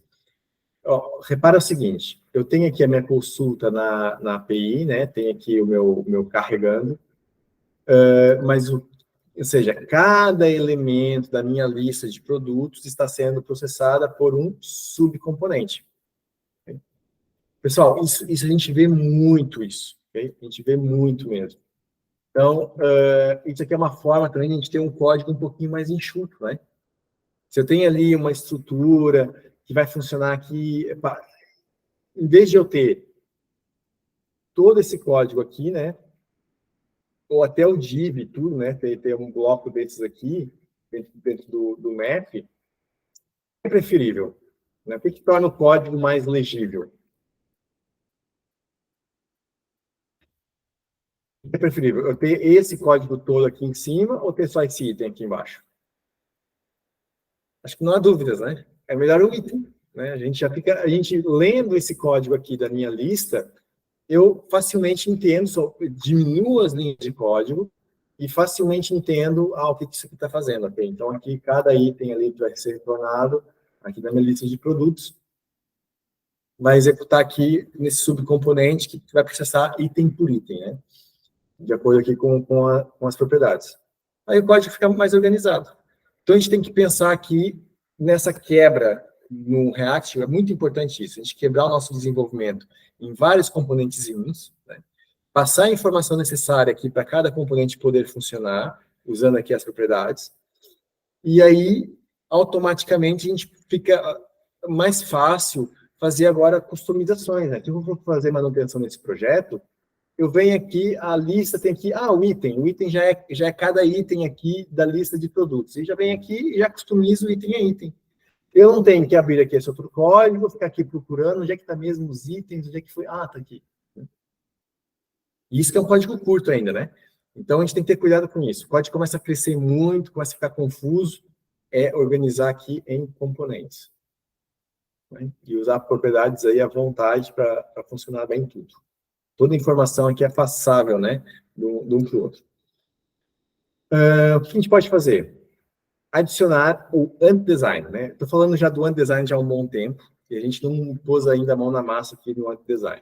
Ó, repara o seguinte, eu tenho aqui a minha consulta na API, né? Tem aqui o meu carregando, ou seja, cada elemento da minha lista de produtos está sendo processada por um subcomponente. Okay? Pessoal, isso a gente vê muito isso, okay? A gente vê muito mesmo. Então, isso aqui é uma forma também de a gente ter um código um pouquinho mais enxuto, né? Se eu tenho ali uma estrutura que vai funcionar aqui, em vez de eu ter todo esse código aqui, né? Ou até o div, tudo, né? Ter um bloco desses aqui, dentro do map, é preferível. Né? O que torna o código mais legível? É preferível eu ter esse código todo aqui em cima ou ter só esse item aqui embaixo? Acho que não há dúvidas, né? É melhor o item. Né? A gente lendo esse código aqui da minha lista, eu facilmente entendo, só diminuo as linhas de código e facilmente entendo o que isso aqui está fazendo. Okay? Então, aqui, cada item ali que vai ser retornado, aqui na minha lista de produtos, vai executar aqui nesse subcomponente que vai processar item por item, né? De acordo aqui com as propriedades. Aí o código fica mais organizado. Então, a gente tem que pensar aqui nessa quebra no React, é muito importante isso, a gente quebrar o nosso desenvolvimento em vários componentezinhos, né? Passar a informação necessária aqui para cada componente poder funcionar, usando aqui as propriedades, e aí, automaticamente, a gente fica mais fácil fazer agora customizações, né? Então, eu vou fazer manutenção nesse projeto, eu venho aqui, a lista tem aqui, o item já é cada item aqui da lista de produtos, e já vem aqui e já customizo item a item. Eu não tenho que abrir aqui esse outro código, ficar aqui procurando onde é que está mesmo os itens, onde é que foi, está aqui. Isso que é um código curto ainda, né? Então, a gente tem que ter cuidado com isso. O código começa a crescer muito, começa a ficar confuso, organizar aqui em componentes. Né? E usar propriedades aí à vontade para funcionar bem tudo. Toda informação aqui é passável, né? De um para o outro. O que a gente pode fazer? Adicionar o anti-design, né? Estou falando já do anti-design já há um bom tempo, e a gente não pôs ainda a mão na massa aqui no anti-design.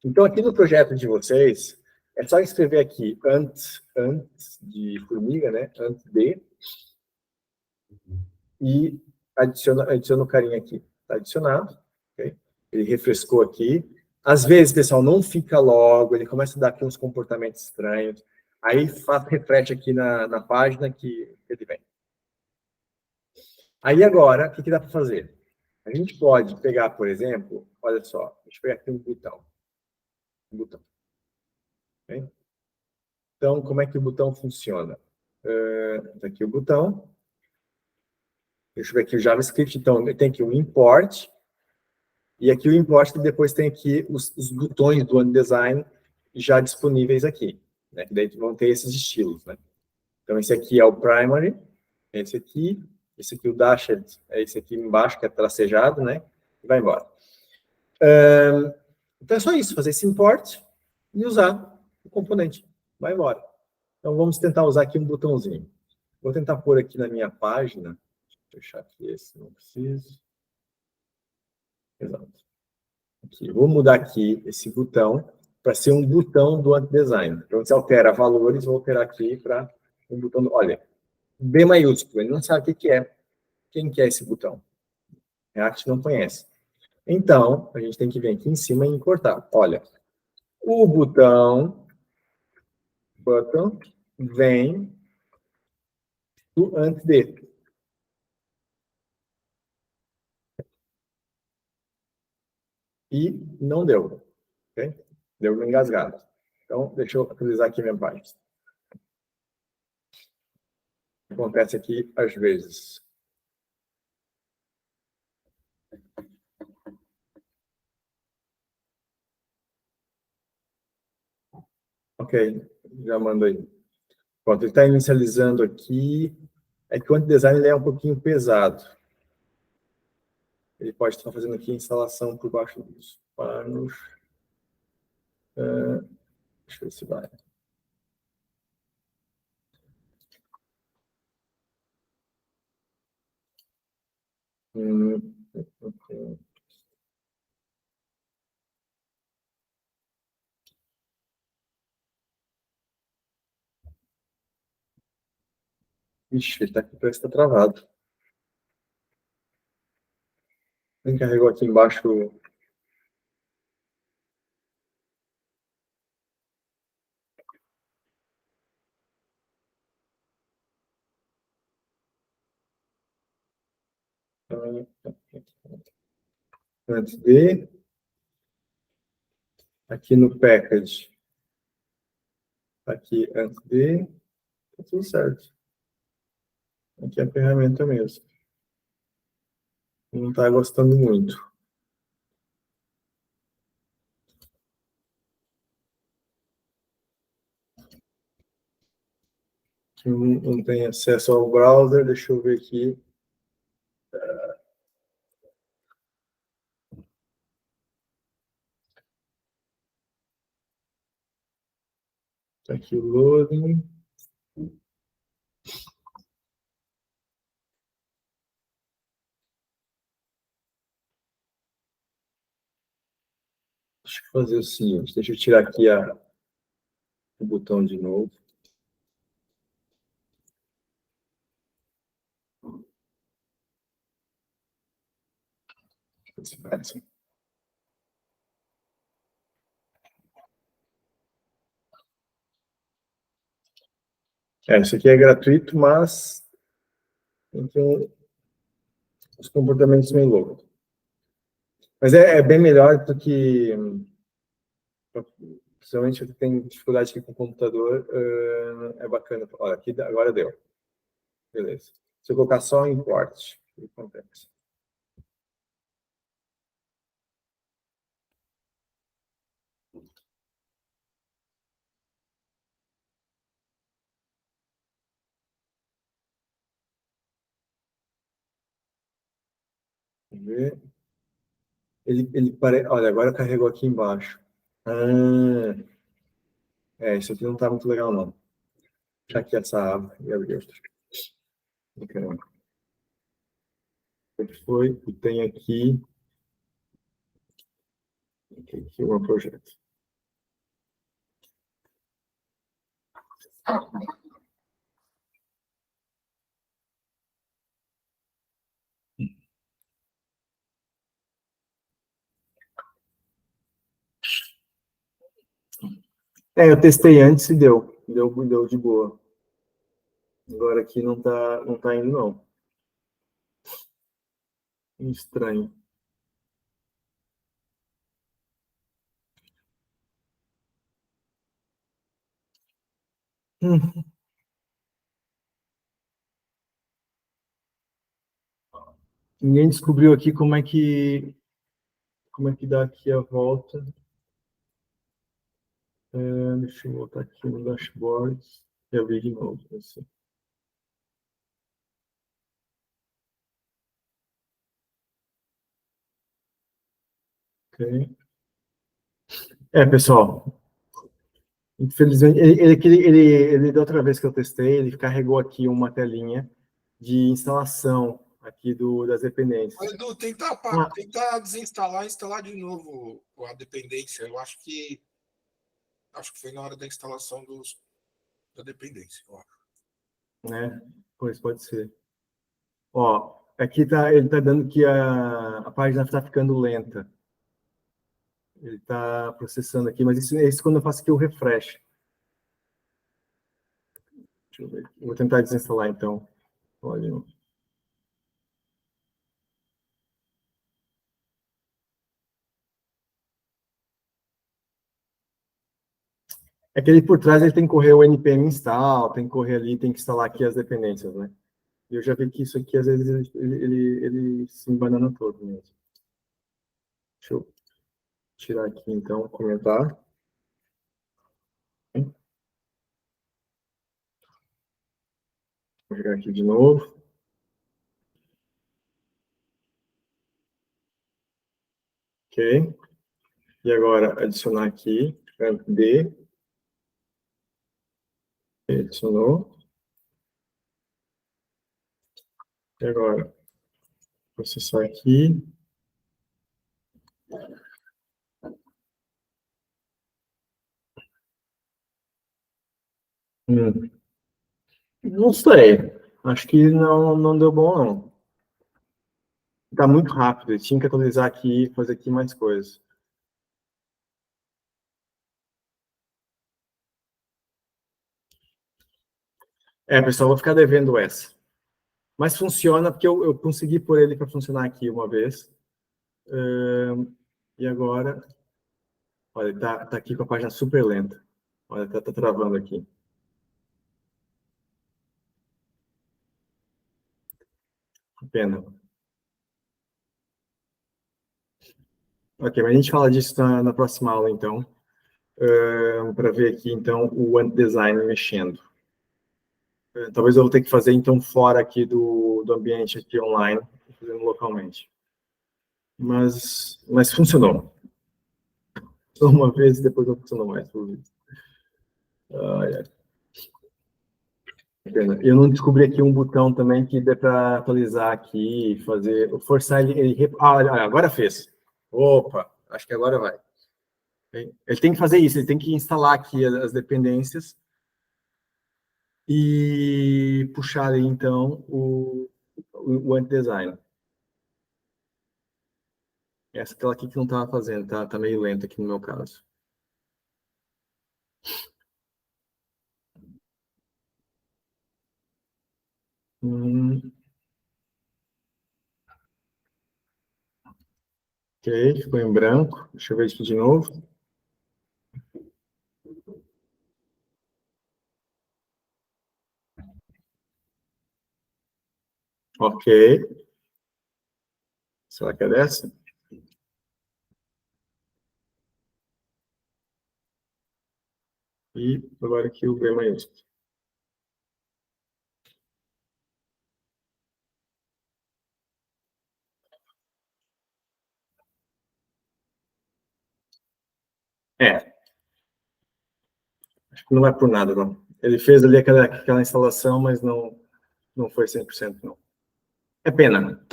Então, aqui no projeto de vocês, é só escrever aqui ant de formiga, né? ant_d, e adiciona o carinha aqui. Está adicionado, ok? Ele refrescou aqui. Às vezes, pessoal, não fica logo, ele começa a dar aqui uns comportamentos estranhos. Aí, faz refresh aqui na página que ele vem. Aí, agora, o que dá para fazer? A gente pode pegar, por exemplo, olha só, deixa eu pegar aqui um botão. Okay? Então, como é que o botão funciona? Tá aqui o botão. Deixa eu ver aqui o JavaScript. Então, tem aqui o import. E aqui o import depois tem aqui os botões do design já disponíveis aqui. Né? Que daí vão ter esses estilos. Né? Então, esse aqui é o primary. Esse aqui o dashed, é esse aqui embaixo, que é tracejado, né? E vai embora. Então, é só isso. Fazer esse import e usar o componente. Vai embora. Então, vamos tentar usar aqui um botãozinho. Vou tentar pôr aqui na minha página. Fechar aqui esse, não preciso. Exato. Aqui. Vou mudar aqui esse botão para ser um botão do anti-design. Então, você altera valores, vou alterar aqui para um botão. Olha, B maiúsculo, ele não sabe o que é. Quem que é esse botão? React não conhece. Então, a gente tem que vir aqui em cima e importar. Olha, o botão vem do antes de. E não deu. Okay? Deu uma engasgada. Então, deixa eu atualizar aqui minha página. Acontece aqui às vezes. Ok, já mando aí. Pronto, ele está inicializando aqui. É que o anti-design é um pouquinho pesado. Ele pode estar fazendo aqui a instalação por baixo dos panos. Deixa eu ver se vai. Ok. Ixi, ele está aqui, parece que está travado. Quem carregou aqui embaixo? Antes de. Aqui no package. Aqui antes de. Tá tudo certo. Aqui é a ferramenta mesmo. Não está gostando muito. Aqui não tem acesso ao browser. Deixa eu ver aqui. Tá aqui o loading. Deixa eu fazer o seguinte. Deixa eu tirar aqui o botão de novo. Isso aqui é gratuito, mas tem os comportamentos meio loucos. Mas é bem melhor do que, principalmente se tem dificuldade aqui com o computador, é bacana. Olha, aqui agora deu. Beleza. Se eu colocar só import, o que acontece? Vamos ver. Olha, agora carregou aqui embaixo. Isso aqui não está muito legal, não. Deixa aqui essa aba e abrir outra. Caramba. O que foi? E tem aqui um projeto. Eu testei antes e deu de boa. Agora aqui não tá indo, não. Estranho. Ninguém descobriu aqui como é que dá aqui a volta. Deixa eu voltar aqui no dashboard e abrir de novo. Assim. Ok. Pessoal, infelizmente, ele da outra vez que eu testei, ele carregou aqui uma telinha de instalação aqui das dependências. Edu, tenta desinstalar e instalar de novo a dependência. Eu acho que foi na hora da instalação da dependência. Né? Pois pode ser. Ó, Aqui ele está dando que a página está ficando lenta. Ele está processando aqui, mas isso quando eu faço aqui o refresh. Deixa eu ver. Vou tentar desinstalar, então. Olha. É que ele por trás ele tem que correr o npm install, tem que correr ali, tem que instalar aqui as dependências, né? E eu já vi que isso aqui, às vezes, ele se embanana todo mesmo. Deixa eu tirar aqui, então, comentar. Vou jogar aqui de novo. Ok. E agora, adicionar aqui, D. Adicionou. E agora, processar aqui. Não sei. Acho que não deu bom, não. Está muito rápido. Eu tinha que atualizar aqui e fazer aqui mais coisas. Pessoal, vou ficar devendo essa. Mas funciona porque eu consegui pôr ele para funcionar aqui uma vez. E agora, olha, tá aqui com a página super lenta. Olha, tá travando aqui. Que pena. Ok, mas a gente fala disso na próxima aula, então. Para ver aqui, então, o anti-design mexendo. Talvez eu vou ter que fazer, então, fora aqui do ambiente aqui online, fazendo localmente. Mas funcionou. Uma vez e depois não funcionou mais, por visto. Eu não descobri aqui um botão também que dê para atualizar aqui, fazer, forçar ele. Agora fez. Opa, acho que agora vai. Ele tem que fazer isso, ele tem que instalar aqui as dependências e puxar aí, então, o anti-design. Essa tela aqui que não estava fazendo, tá meio lenta aqui no meu caso. Ok, ficou em branco. Deixa eu ver isso de novo. Ok. Será que é dessa? E agora aqui o B maiúsculo. Acho que não vai por nada, não. Ele fez ali aquela instalação, mas não foi 100%, não. É pena.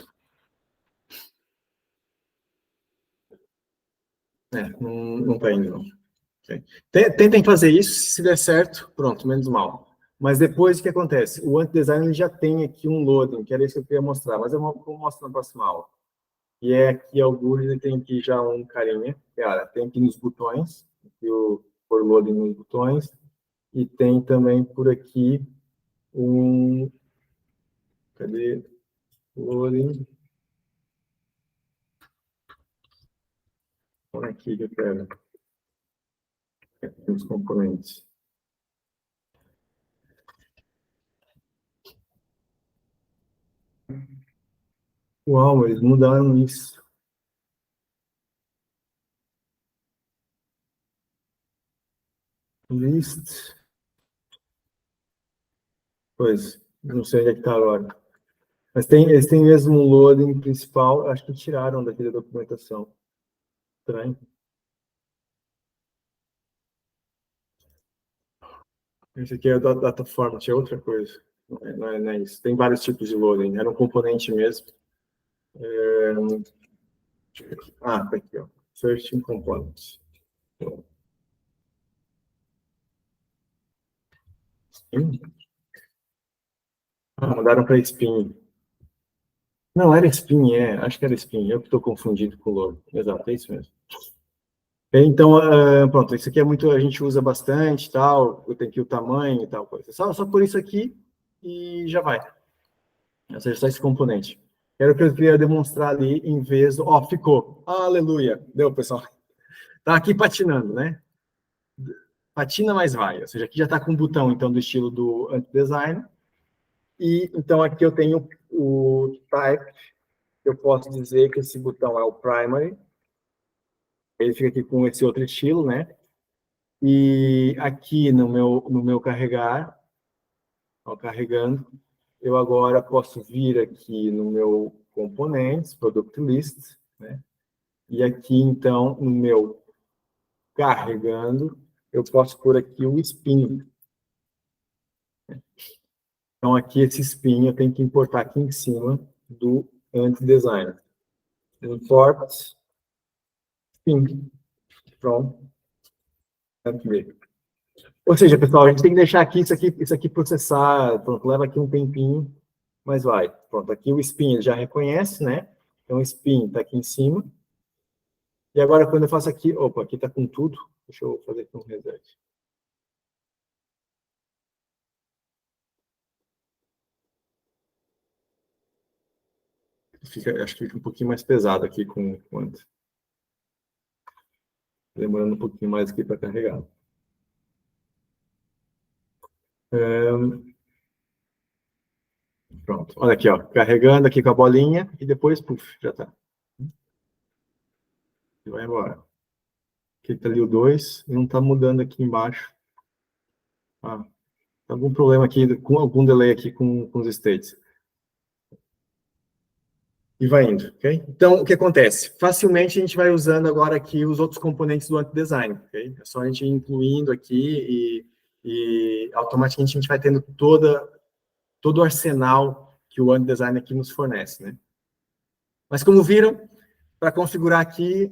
Não tá indo, não. Okay. Tentem fazer isso, se der certo, pronto, menos mal. Mas depois, o que acontece? O anti-design já tem aqui um loading, que era isso que eu queria mostrar, mas eu vou mostrar na próxima aula. E é aqui, alguns, ele tem aqui já um carinha. Cara, tem aqui nos botões, aqui o for loading nos botões, e tem também por aqui um... Cadê? Loading. Olha aqui que eu quero. Aqui os componentes. Uau, eles mudaram isso. List. Pois, não sei onde é que está agora. Mas eles têm mesmo um loading principal, acho que tiraram daqui da documentação. Estranho. Esse aqui é o data format, é outra coisa. Não é isso. Tem vários tipos de loading. Era um componente mesmo. Tá aqui, ó. Searching components. Mudaram para Spin. Não, era Spin, acho que era Spin, eu que estou confundido com o logo. Exato, é isso mesmo. Então, pronto, isso aqui é muito, a gente usa bastante, tal, tem aqui o tamanho e tal, coisa. Só por isso aqui e já vai. Ou seja, só esse componente. Era o que eu queria demonstrar ali, em vez do... Ó, ficou. Aleluia. Deu, pessoal. Tá aqui patinando, né? Patina, mas vai. Ou seja, aqui já está com um botão, então, do estilo do anti-design. E, então, aqui eu tenho o type. Eu posso dizer que esse botão é o primary. Ele fica aqui com esse outro estilo, né? E aqui no meu carregar, ó, carregando, eu agora posso vir aqui no meu componentes, product list, né? E aqui, então, no meu carregando, eu posso pôr aqui o spin. Então, aqui esse spin eu tenho que importar aqui em cima do anti-design. Import spin from anti. Ou seja, pessoal, a gente tem que deixar aqui isso aqui processar. Pronto, leva aqui um tempinho, mas vai. Pronto, aqui o spin ele já reconhece, né? Então, o spin está aqui em cima. E agora, quando eu faço aqui... Opa, aqui está com tudo. Deixa eu fazer aqui um reset. Acho que fica um pouquinho mais pesado aqui com antes. Demorando um pouquinho mais aqui para carregar. Pronto, olha aqui, ó, carregando aqui com a bolinha e depois, puf, já está. E vai embora. Aqui está ali o 2 e não está mudando aqui embaixo. Ah, algum problema aqui, com algum delay aqui com os states. E vai indo, ok? Então, o que acontece? Facilmente a gente vai usando agora aqui os outros componentes do anti-design, ok? É só a gente ir incluindo aqui e automaticamente a gente vai tendo todo o arsenal que o anti-design aqui nos fornece, né? Mas como viram, para configurar aqui,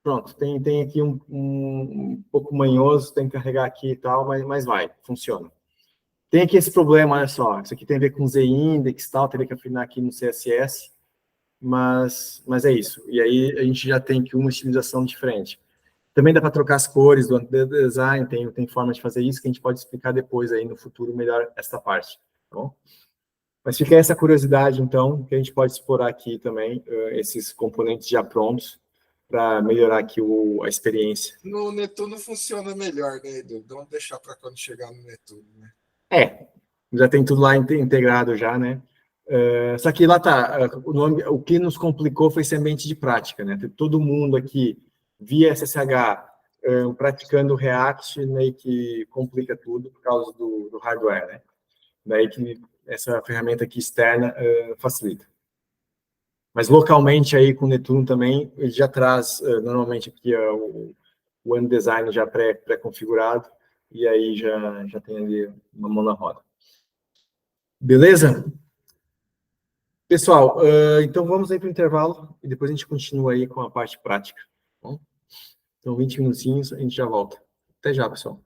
pronto, tem aqui um pouco manhoso, tem que carregar aqui e tal, mas vai, funciona. Tem aqui esse problema, olha só, isso aqui tem a ver com Z-index e tal, teria que afinar aqui no CSS, mas é isso. E aí a gente já tem aqui uma estilização diferente. Também dá para trocar as cores do design, tem forma de fazer isso, que a gente pode explicar depois aí no futuro melhor essa parte, tá bom? Mas fica essa curiosidade, então, que a gente pode explorar aqui também, esses componentes já prontos, para melhorar aqui a experiência. No Netuno funciona melhor, né, Edu? Vamos deixar para quando chegar no Netuno, né? Já tem tudo lá integrado já, né? Só que lá tá, o que nos complicou foi esse ambiente de prática, né? Todo mundo aqui via SSH praticando React, meio que complica tudo por causa do hardware, né? Daí que essa ferramenta aqui externa facilita. Mas localmente aí com o Netuno também, ele já traz normalmente aqui o design já pré-configurado, e aí já tem ali uma mão na roda. Beleza? Pessoal, então vamos aí para o intervalo e depois a gente continua aí com a parte prática. Tá bom? Então, 20 minutinhos, a gente já volta. Até já, pessoal.